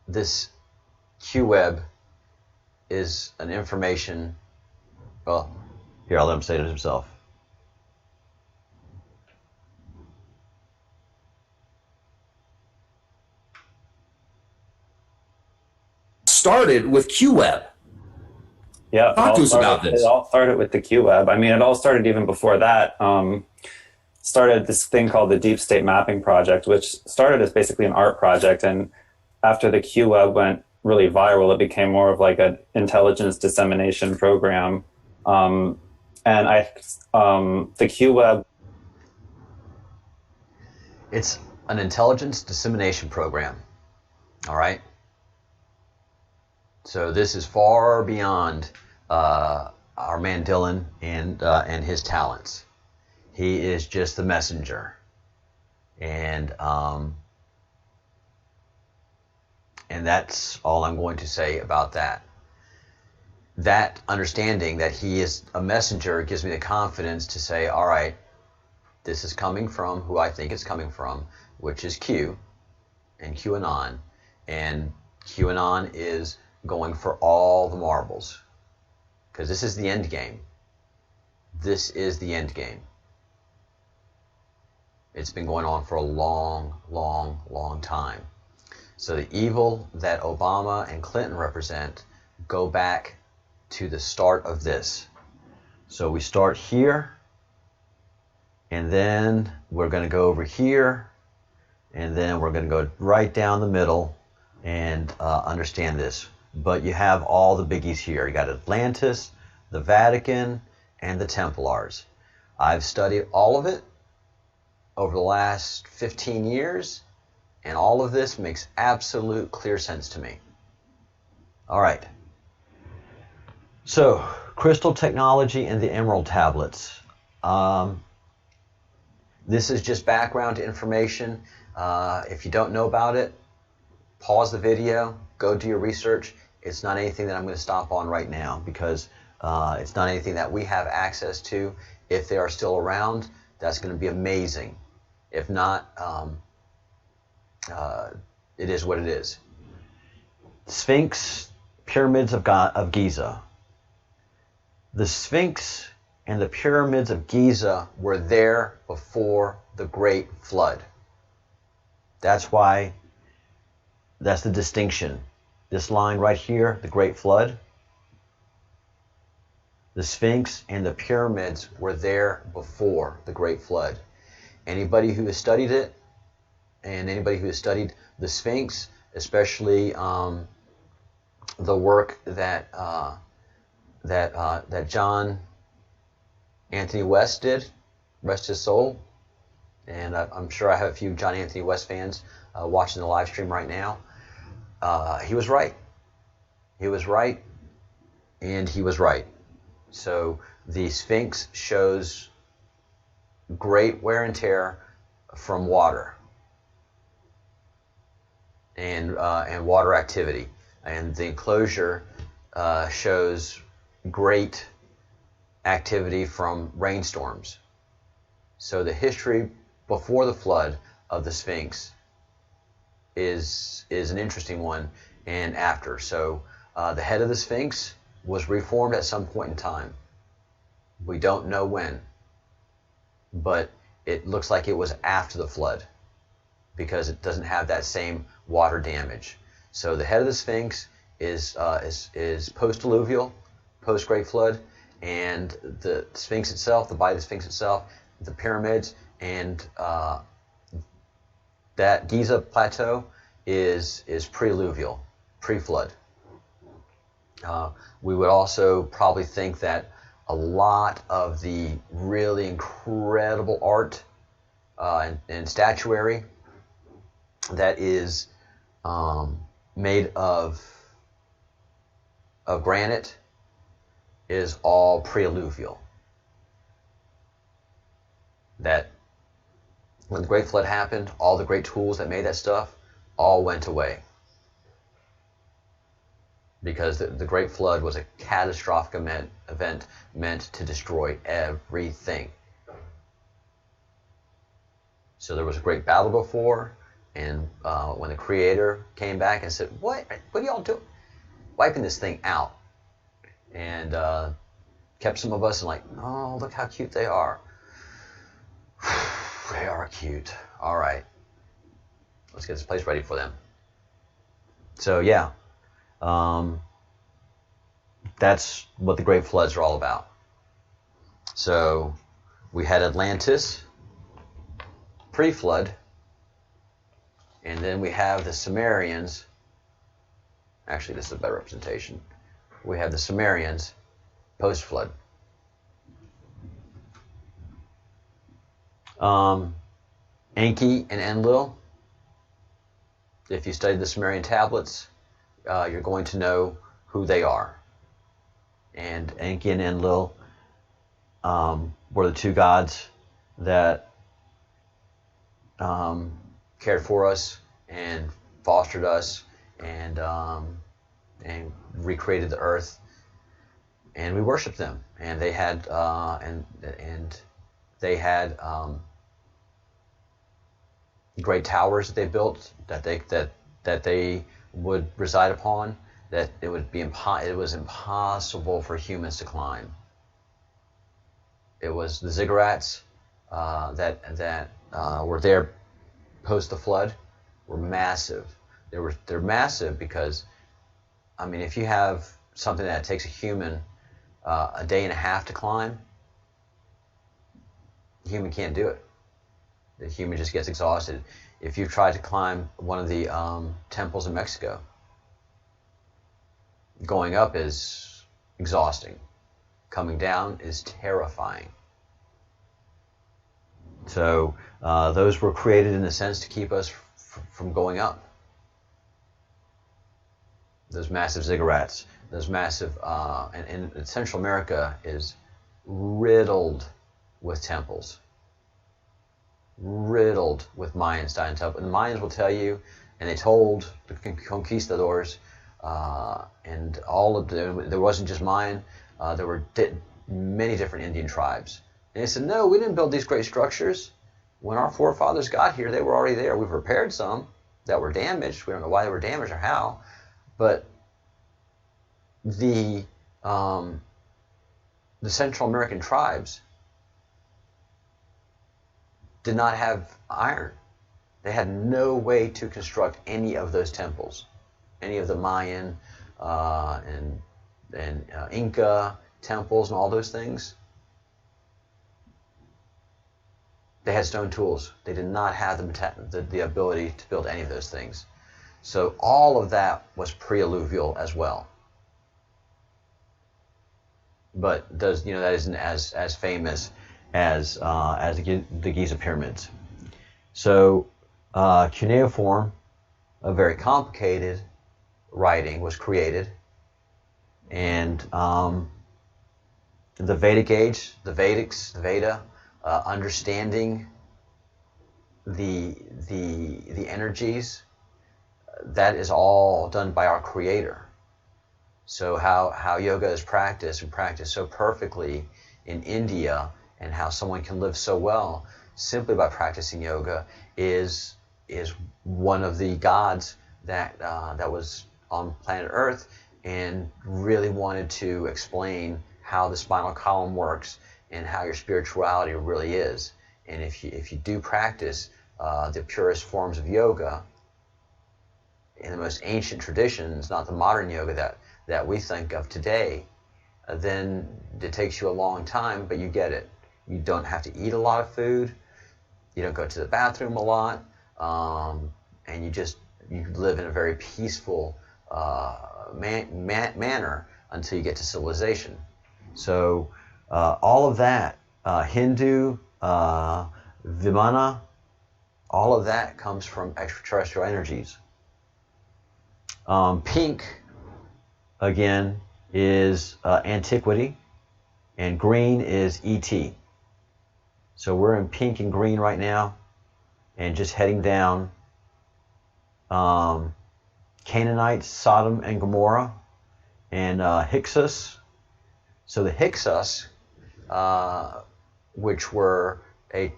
this QWeb is an information. Well, here, I'll let him say it himself. Started with QWeb. Yeah. Talk to us about this. It all started with the QWeb. I mean, it all started even before that. Started this thing called the Deep State Mapping Project, which started as basically an art project. And after the QWeb went really viral, it became more of like an intelligence dissemination program. The QWeb. It's an intelligence dissemination program. All right. So this is far beyond our man Dylan and his talents. He is just the messenger, and that's all I'm going to say about that. That understanding that he is a messenger gives me the confidence to say, all right, this is coming from who I think it's coming from, which is Q and QAnon, and QAnon is going for all the marbles, because this is the end game. This is the end game. It's been going on for a long, long, long time. So the evil that Obama and Clinton represent go back to the start of this. So we start here, and then we're going to go over here, and then we're going to go right down the middle and understand this. But you have all the biggies here. You got Atlantis, the Vatican, and the Templars. I've studied all of it over the last 15 years, and all of this makes absolute clear sense to me. All right. So, crystal technology and the emerald tablets. This is just background information. If you don't know about it, pause the video, go do your research. It's not anything that I'm going to stop on right now because it's not anything that we have access to. If they are still around, that's going to be amazing. If not, it is what it is. Sphinx, pyramids of Giza. The Sphinx and the pyramids of Giza were there before the Great Flood. That's why, that's the distinction. This line right here, the Great Flood. The Sphinx and the pyramids were there before the Great Flood. Anybody who has studied it, and anybody who has studied the Sphinx, especially the work that John Anthony West did, rest his soul, and I'm sure I have a few John Anthony West fans watching the live stream right now. He was right. He was right, and he was right. So the Sphinx shows great wear and tear from water and water activity, and the enclosure shows great activity from rainstorms. So the history before the flood of the Sphinx is an interesting one, and after. So the head of the Sphinx was reformed at some point in time. We don't know when, but it looks like it was after the flood because it doesn't have that same water damage. So the head of the Sphinx is post-alluvial, post-Great Flood, and the Sphinx itself, the body of the Sphinx itself, the pyramids, and that Giza plateau is pre-alluvial, pre-flood. We would also probably think that a lot of the really incredible art and statuary that is made of granite is all pre-alluvial. That when the Great Flood happened, all the great tools that made that stuff all went away. Because the Great Flood was a catastrophic event meant to destroy everything. So there was a great battle before, and when the Creator came back and said, what are y'all doing? Wiping this thing out. And kept some of us like, oh, look how cute they are. They are cute. All right. Let's get this place ready for them. So yeah. That's what the Great Floods are all about. So we had Atlantis, pre-flood, and then we have the Sumerians. Actually, this is a better representation. We have the Sumerians, post-flood. Enki and Enlil. If you study the Sumerian tablets, you're going to know who they are. And Enki and Enlil were the two gods that cared for us and fostered us and recreated the earth, and we worshiped them. And they had great towers that they built that they would reside upon. That it was impossible for humans to climb. It was the ziggurats that were there post the flood were massive. They're massive because, I mean, if you have something that takes a human a day and a half to climb, the human can't do it. The human just gets exhausted. If you've tried to climb one of the temples in Mexico, going up is exhausting. Coming down is terrifying. So those were created in a sense to keep us from going up. Those massive ziggurats, those massive, and Central America is riddled with temples, riddled with Mayan-style temples. And the Mayans will tell you, and they told the conquistadors, and all of there wasn't just Mayan, there were many different Indian tribes. And they said, no, we didn't build these great structures. When our forefathers got here, they were already there. We've repaired some that were damaged. We don't know why they were damaged or how. But the Central American tribes did not have iron. They had no way to construct any of those temples, any of the Mayan and Inca temples and all those things. They had stone tools. They did not have the ability to build any of those things. So all of that was pre-alluvial as well. But that isn't as famous as the Giza pyramids. So cuneiform, a very complicated writing, was created, and the Vedic age, the Vedics, the Veda, understanding the energies, that is all done by our Creator. So how yoga is practiced and practiced so perfectly in India, and how someone can live so well simply by practicing yoga is one of the gods that was on planet Earth and really wanted to explain how the spinal column works and how your spirituality really is. And if you do practice the purest forms of yoga in the most ancient traditions, not the modern yoga that we think of today, then it takes you a long time, but you get it. You don't have to eat a lot of food. You don't go to the bathroom a lot, and you live in a very peaceful manner until you get to civilization. So all of that, Hindu, Vimana, all of that comes from extraterrestrial energies. Pink, again, is antiquity, and green is ET. So we're in pink and green right now, and just heading down. Canaanites, Sodom and Gomorrah, and Hyksos. So the Hyksos, which were a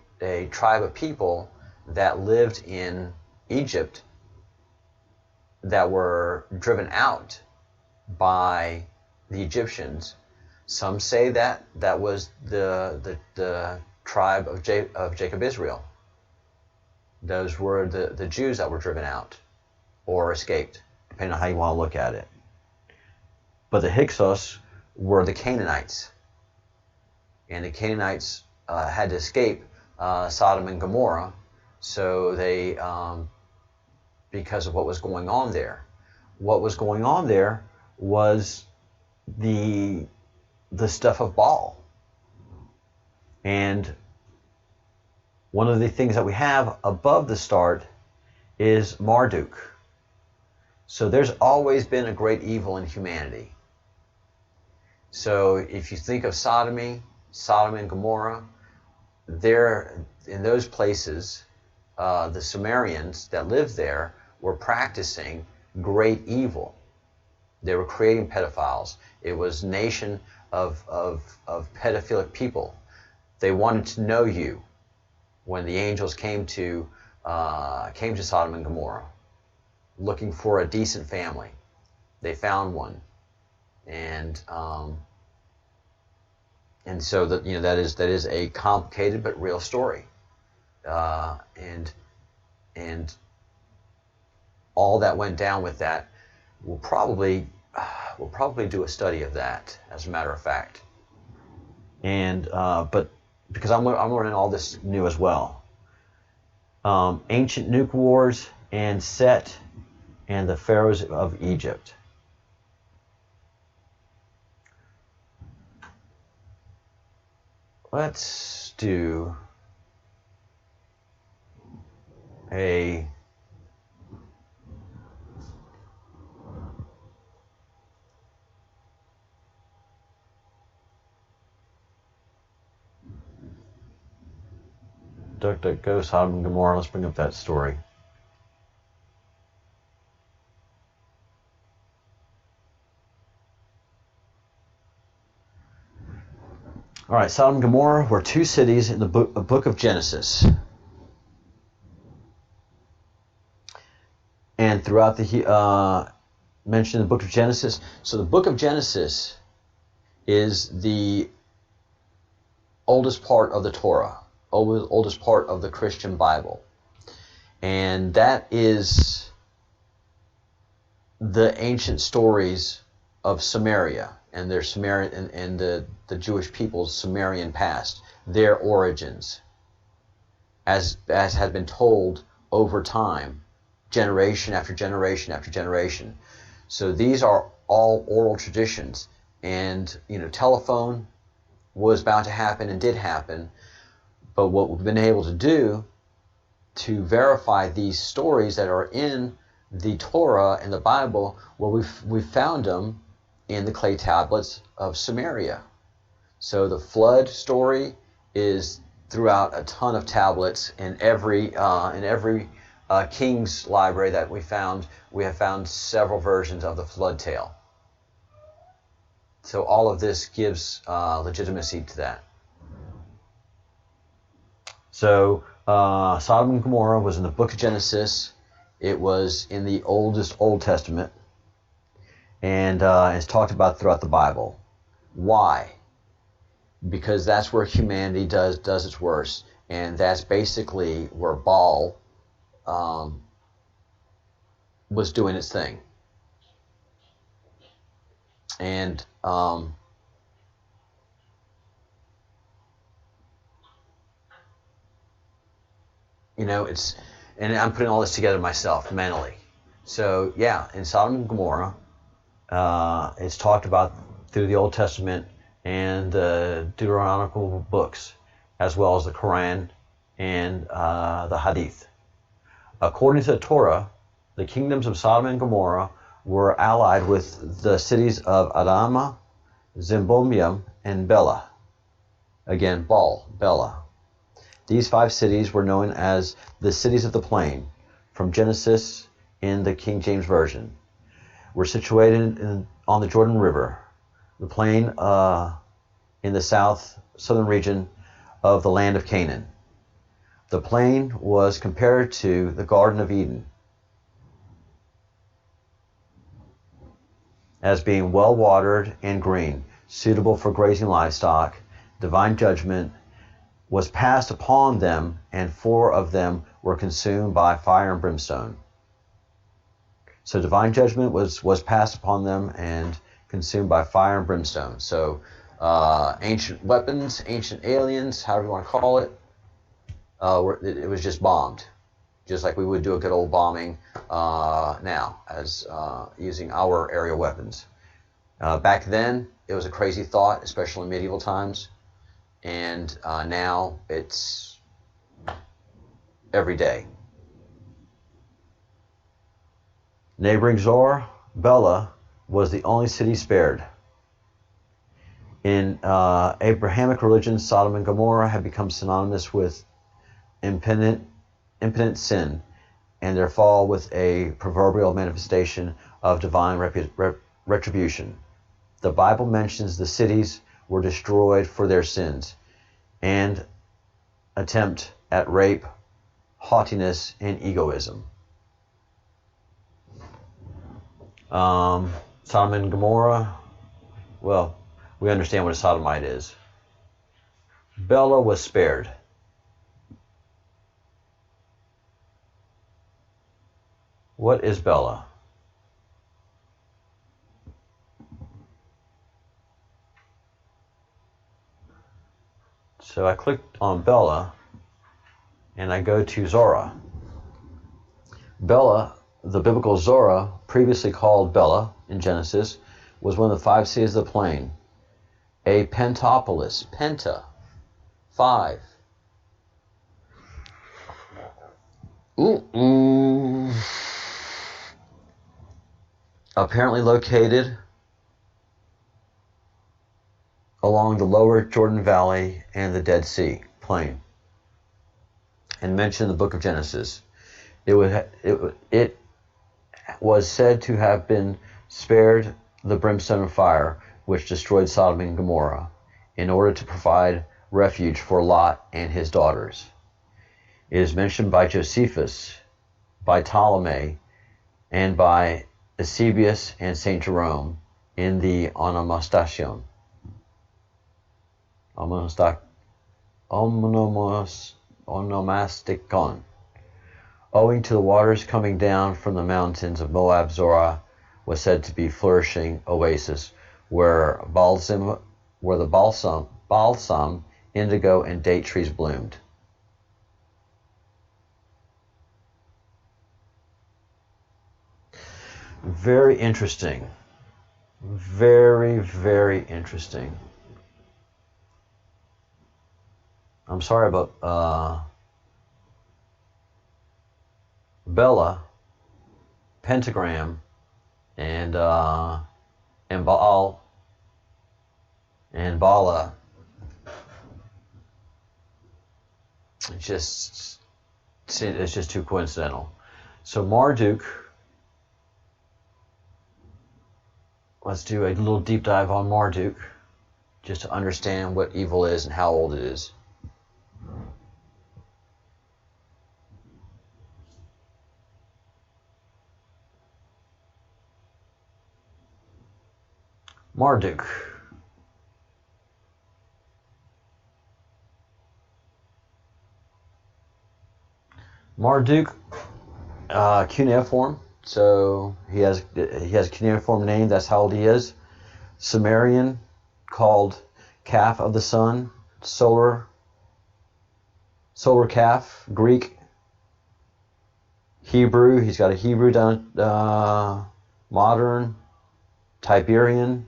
tribe of people that lived in Egypt, that were driven out by the Egyptians. Some say that was the tribe of Jacob Israel. Those were the Jews that were driven out or escaped, depending on how you want to look at it. But the Hyksos were the Canaanites, and the Canaanites had to escape Sodom and Gomorrah, so they because of what was going on there. What was going on there was the stuff of Baal. And one of the things that we have above the start is Marduk. So there's always been a great evil in humanity. So if you think of Sodom and Gomorrah, there in those places, the Sumerians that lived there were practicing great evil. They were creating pedophiles. It was a nation of pedophilic people. They wanted to know you. When the angels came to Sodom and Gomorrah, looking for a decent family, they found one, and so that is a complicated but real story, and all that went down with that will probably we'll probably do a study of that, as a matter of fact. And but because I'm learning all this new as well. Ancient Nuke Wars and Set and the Pharaohs of Egypt. Let's do a DuckDuckGo, Sodom and Gomorrah. Let's bring up that story. All right, Sodom and Gomorrah were two cities in the book of Genesis. And throughout the mentioned in the book of Genesis. So the book of Genesis is the oldest part of the Torah, oldest part of the Christian Bible. And that is the ancient stories of Samaria and their Sumerian and the Jewish people's Sumerian past, their origins, as had been told over time, generation after generation after generation. So these are all oral traditions, and telephone was bound to happen and did happen. But what we've been able to do to verify these stories that are in the Torah and the Bible, well, we've found them in the clay tablets of Samaria. So the flood story is throughout a ton of tablets in every king's library that we have found several versions of the flood tale. So all of this gives legitimacy to that. So Sodom and Gomorrah was in the book of Genesis. It was in the oldest Old Testament, and it's talked about throughout the Bible. Why? Because that's where humanity does its worst, and that's basically where Baal was doing its thing. And and I'm putting all this together myself mentally. So yeah, in Sodom and Gomorrah, it's talked about through the Old Testament and the Deuteronomical books, as well as the Quran and the Hadith. According to the Torah, the kingdoms of Sodom and Gomorrah were allied with the cities of Adamah, Zeboiim, and Bela. Again, Bela. These 5 cities were known as the cities of the plain, from Genesis in the King James Version. Were situated on the Jordan River, the plain in the southern region of the land of Canaan. The plain was compared to the Garden of Eden as being well watered and green, suitable for grazing livestock. Divine judgment was passed upon them, and 4 of them were consumed by fire and brimstone. So divine judgment was passed upon them and consumed by fire and brimstone. So ancient weapons, ancient aliens, however you want to call it, it was just bombed, just like we would do a good old bombing now, as using our aerial weapons. Back then, it was a crazy thought, especially in medieval times, and now it's every day. Neighboring Zor, Bela, was the only city spared. In Abrahamic religion, Sodom and Gomorrah had become synonymous with impotent sin, and their fall with a proverbial manifestation of divine retribution. The Bible mentions the cities were destroyed for their sins and attempt at rape, haughtiness, and egoism. Sodom and Gomorrah, well, we understand what a sodomite is. Bela was spared. What is Bela? So I clicked on Bela, and I go to Zora. Bela, the biblical Zora, previously called Bela in Genesis, was one of the 5 cities of the plain. A pentopolis, penta, 5. Apparently located along the lower Jordan Valley and the Dead Sea plain, and mentioned in the book of Genesis. It was said to have been spared the brimstone of fire, which destroyed Sodom and Gomorrah, in order to provide refuge for Lot and his daughters. It is mentioned by Josephus, by Ptolemy, and by Eusebius and St. Jerome in the Onomasticon. Onomasticon. Owing to the waters coming down from the mountains of Moab, Zorah was said to be flourishing oasis where the balsam, indigo, and date trees bloomed. Very interesting. Very, very interesting. I'm sorry about Bela, pentagram, and Baal, and Bala. It's just too coincidental. So Marduk. Let's do a little deep dive on Marduk, just to understand what evil is and how old it is. Marduk. Marduk, cuneiform. So he has a cuneiform name. That's how old he is. Sumerian, called calf of the sun. Solar calf. Greek. Hebrew. He's got a Hebrew down. Modern. Tiberian.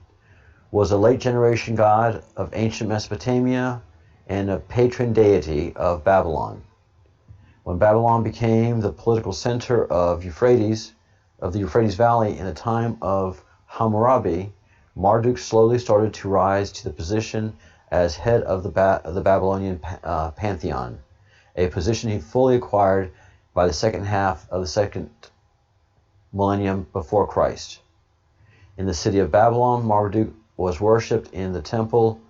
Was a late generation god of ancient Mesopotamia and a patron deity of Babylon. When Babylon became the political center of the Euphrates Valley in the time of Hammurabi, Marduk slowly started to rise to the position as head of the Babylonian pantheon, a position he fully acquired by the second half of the second millennium before Christ. In the city of Babylon, Marduk was worshipped in the temple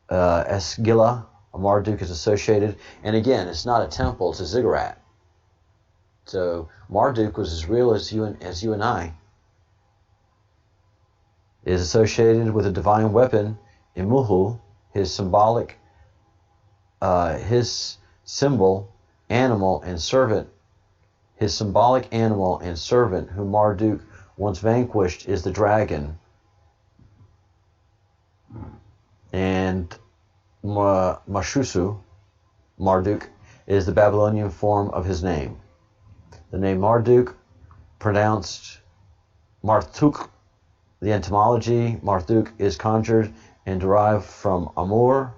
Esgila. Marduk is associated, and again, it's not a temple, it's a ziggurat. So Marduk was as real as you and I. It is associated with a divine weapon, Imuhu, his symbol, animal, and servant. His symbolic animal and servant, whom Marduk once vanquished, is the dragon. And Mashusu, Marduk, is the Babylonian form of his name. The name Marduk, pronounced Marthuk. The etymology, Marduk, is conjured and derived from Amor,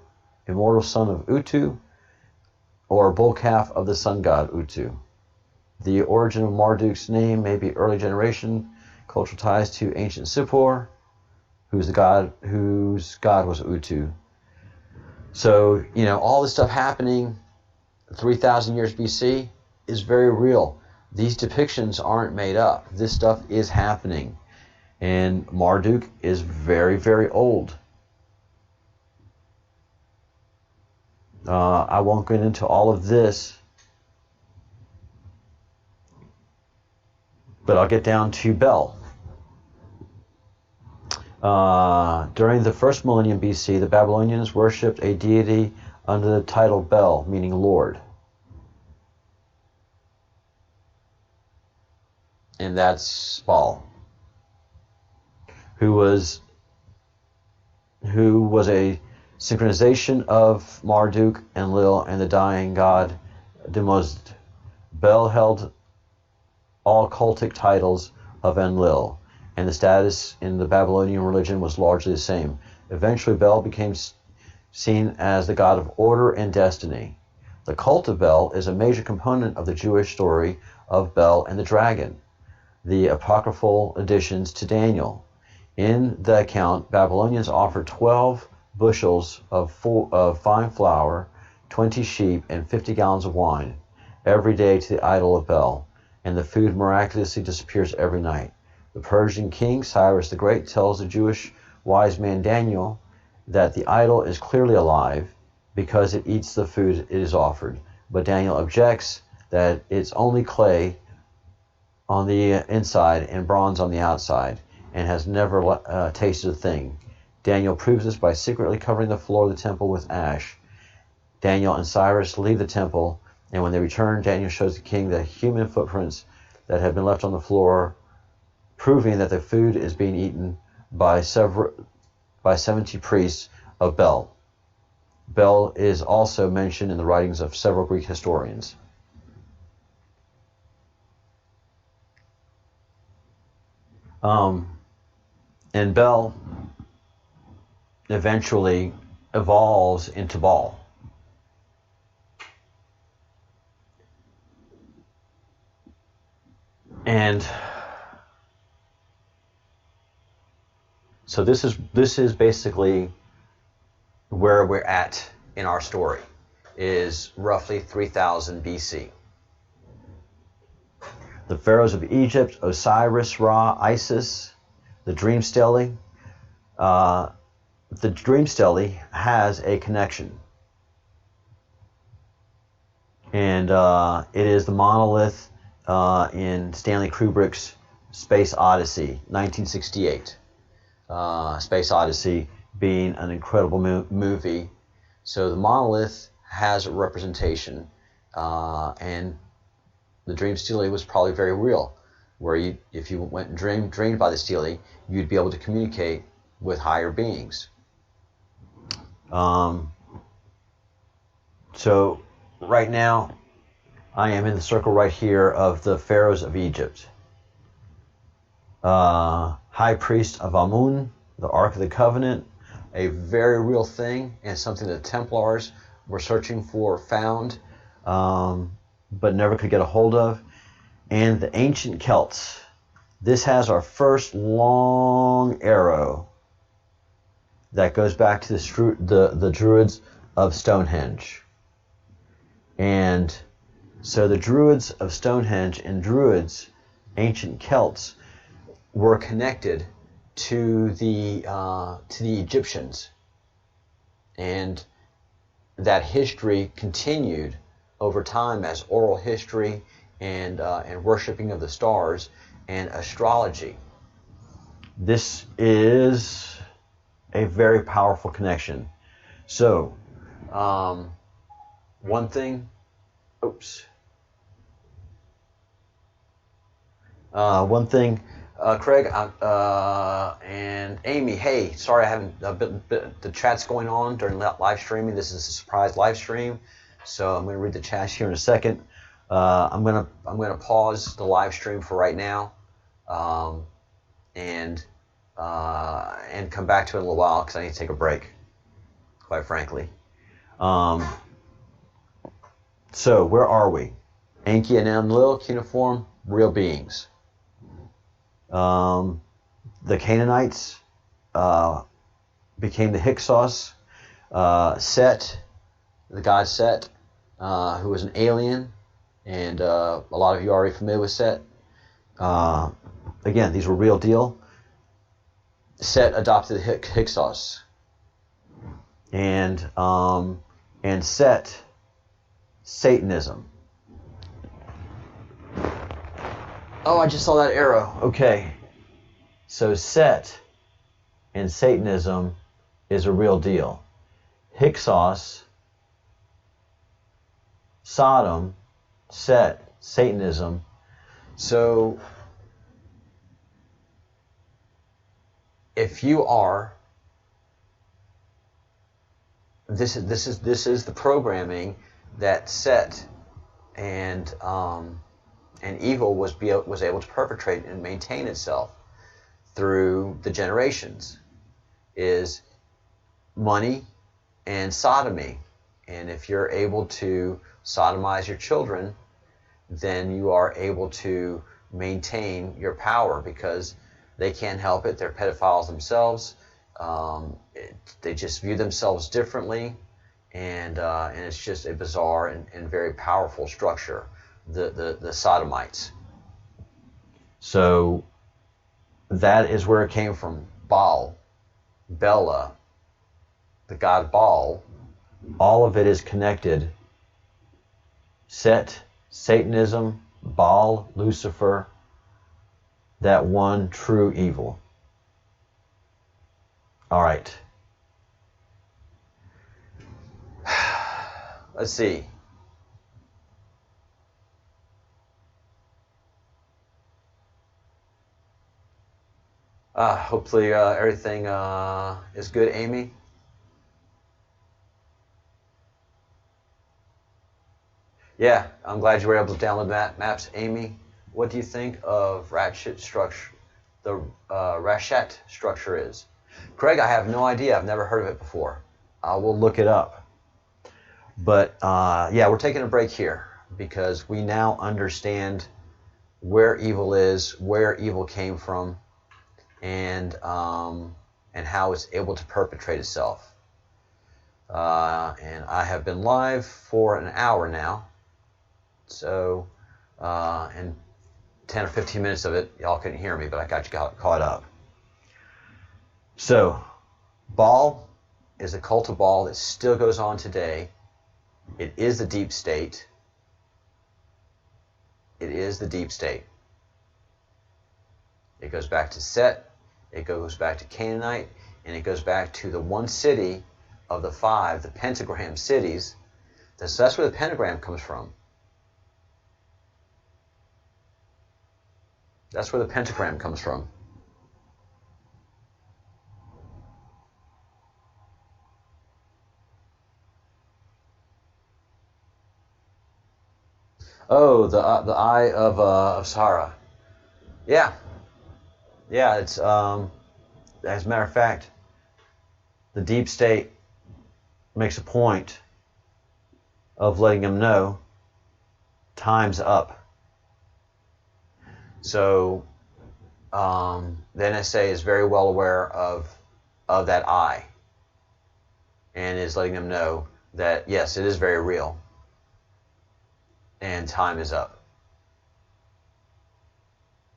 immortal son of Utu, or bull calf of the sun god Utu. The origin of Marduk's name may be early generation, cultural ties to ancient Sippor, whose god was Utu. So, all this stuff happening 3,000 years BC is very real. These depictions aren't made up. This stuff is happening. And Marduk is very, very old. I won't get into all of this, but I'll get down to Bel. During the first millennium BC, the Babylonians worshipped a deity under the title Bel, meaning Lord. And that's Baal, who was a Synchronization of Marduk, Enlil, and the dying god Demozded. Bel held all cultic titles of Enlil, and the status in the Babylonian religion was largely the same. Eventually, Bel became seen as the god of order and destiny. The cult of Bel is a major component of the Jewish story of Bel and the dragon, the apocryphal additions to Daniel. In the account, Babylonians offered 12 bushels of fine flour, 20 sheep, and 50 gallons of wine every day to the idol of Bel, and the food miraculously disappears every night. The Persian king, Cyrus the Great, tells the Jewish wise man Daniel that the idol is clearly alive because it eats the food it is offered. But Daniel objects that it's only clay on the inside and bronze on the outside, and has never tasted a thing. Daniel proves this by secretly covering the floor of the temple with ash. Daniel and Cyrus leave the temple, and when they return, Daniel shows the king the human footprints that have been left on the floor, proving that the food is being eaten by 70 priests of Bel. Bel is also mentioned in the writings of several Greek historians. And Bel eventually evolves into Baal. And so this is basically where we're at in our story, is roughly 3000 BC. The pharaohs of Egypt, Osiris, Ra, Isis, the dream stele. The dream stele has a connection. And it is the monolith in Stanley Kubrick's Space Odyssey, 1968. Space Odyssey being an incredible movie. So the monolith has a representation, and the dream stele was probably very real, where if you went and dreamed by the stele, you'd be able to communicate with higher beings. So right now, I am in the circle right here of the pharaohs of Egypt. High priest of Amun, the Ark of the Covenant, a very real thing, and something that Templars were searching for, found, but never could get a hold of. And the ancient Celts. This has our first long arrow that goes back to the Druids of Stonehenge. And so the Druids of Stonehenge and Druids, ancient Celts, were connected to the Egyptians, and that history continued over time as oral history and worshiping of the stars and astrology. This is a very powerful connection. So, one thing, Craig and Amy, hey, sorry I haven't the chat's going on during live streaming. This is a surprise live stream, so I'm going to read the chat here in a second. I'm going to pause the live stream for right now, and come back to it in a little while because I need to take a break, quite frankly. So where are we? Enki and Enlil, cuneiform, real beings. The Canaanites became the Hyksos. Set, the god Set, who was an alien, and a lot of you are already familiar with Set. Again, these were real deal. Set adopted the Hyksos, and Set, Satanism. Oh, I just saw that arrow. Okay. So Set and Satanism is a real deal. Hyksos, Sodom, Set, Satanism. So if you are this is the programming that Set and evil was able to perpetrate and maintain itself through the generations, is money and sodomy. And if you're able to sodomize your children, then you are able to maintain your power, because they can't help it. They're pedophiles themselves. They just view themselves differently, and it's just a bizarre and very powerful structure, the sodomites. So that is where it came from. Baal, Bela, the god Baal, all of it is connected. Set, Satanism, Baal, Lucifer, that one true evil. All right. Let's see. Hopefully everything is good, Amy. Yeah, I'm glad you were able to download maps, Amy. What do you think of ratchet structure? The Rashat structure is. Craig, I have no idea. I've never heard of it before. I will look it up. But yeah, we're taking a break here because we now understand where evil is, where evil came from, and how it's able to perpetrate itself. And I have been live for an hour now. So, in 10 or 15 minutes of it, y'all couldn't hear me, but I got you caught up. So, Baal is a cult of Baal that still goes on today. It is the deep state. It is the deep state. It goes back to Set, it goes back to Canaanite, and it goes back to the one city of the five, the pentagram cities. So that's where the pentagram comes from. That's where the pentagram comes from. Oh, the eye of Sahara. Yeah, yeah. It's as a matter of fact, the deep state makes a point of letting them know time's up. So the NSA is very well aware of that eye, and is letting them know that yes, it is very real, and time is up.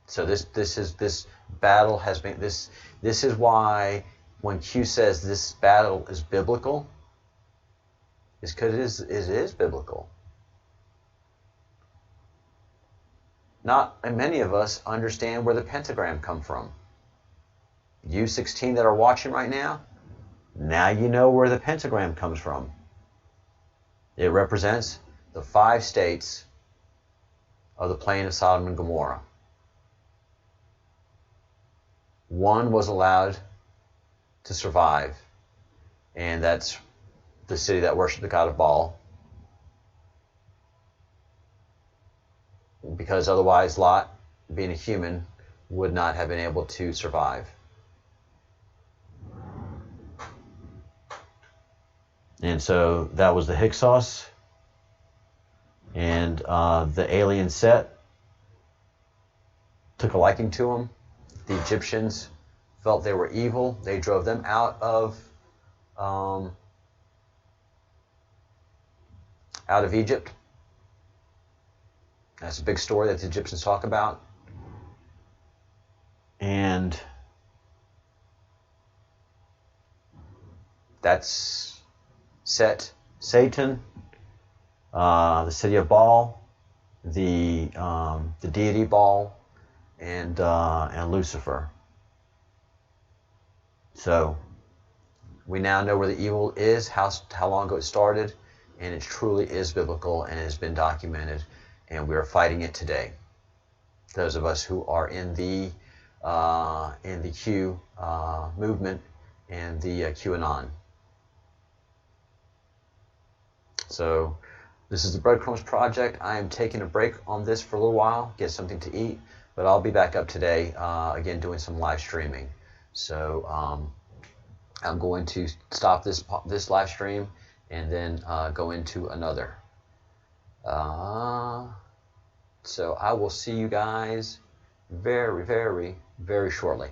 So this battle has been this is why when Q says this battle is biblical, is because it is biblical. Not many of us understand where the pentagram come from. You 16 that are watching right now you know where the pentagram comes from. It represents the 5 states of the plain of Sodom and Gomorrah. One was allowed to survive, and that's the city that worshiped the god of Baal, because otherwise Lot, being a human, would not have been able to survive. And so that was the Hyksos, and the alien Set took a liking to him. The Egyptians felt they were evil. They drove them out of Egypt. That's a big story that the Egyptians talk about. And that's Set, Satan, the city of Baal, the deity Baal, and Lucifer. So we now know where the evil is, how long ago it started, and it truly is biblical and it has been documented, and we are fighting it today. Those of us who are in the Q movement and the QAnon. So this is the Breadcrumbs project. I am taking a break on this for a little while, get something to eat, but I'll be back up today, again, doing some live streaming. So I'm going to stop this live stream and then go into another. So I will see you guys very, very, very shortly.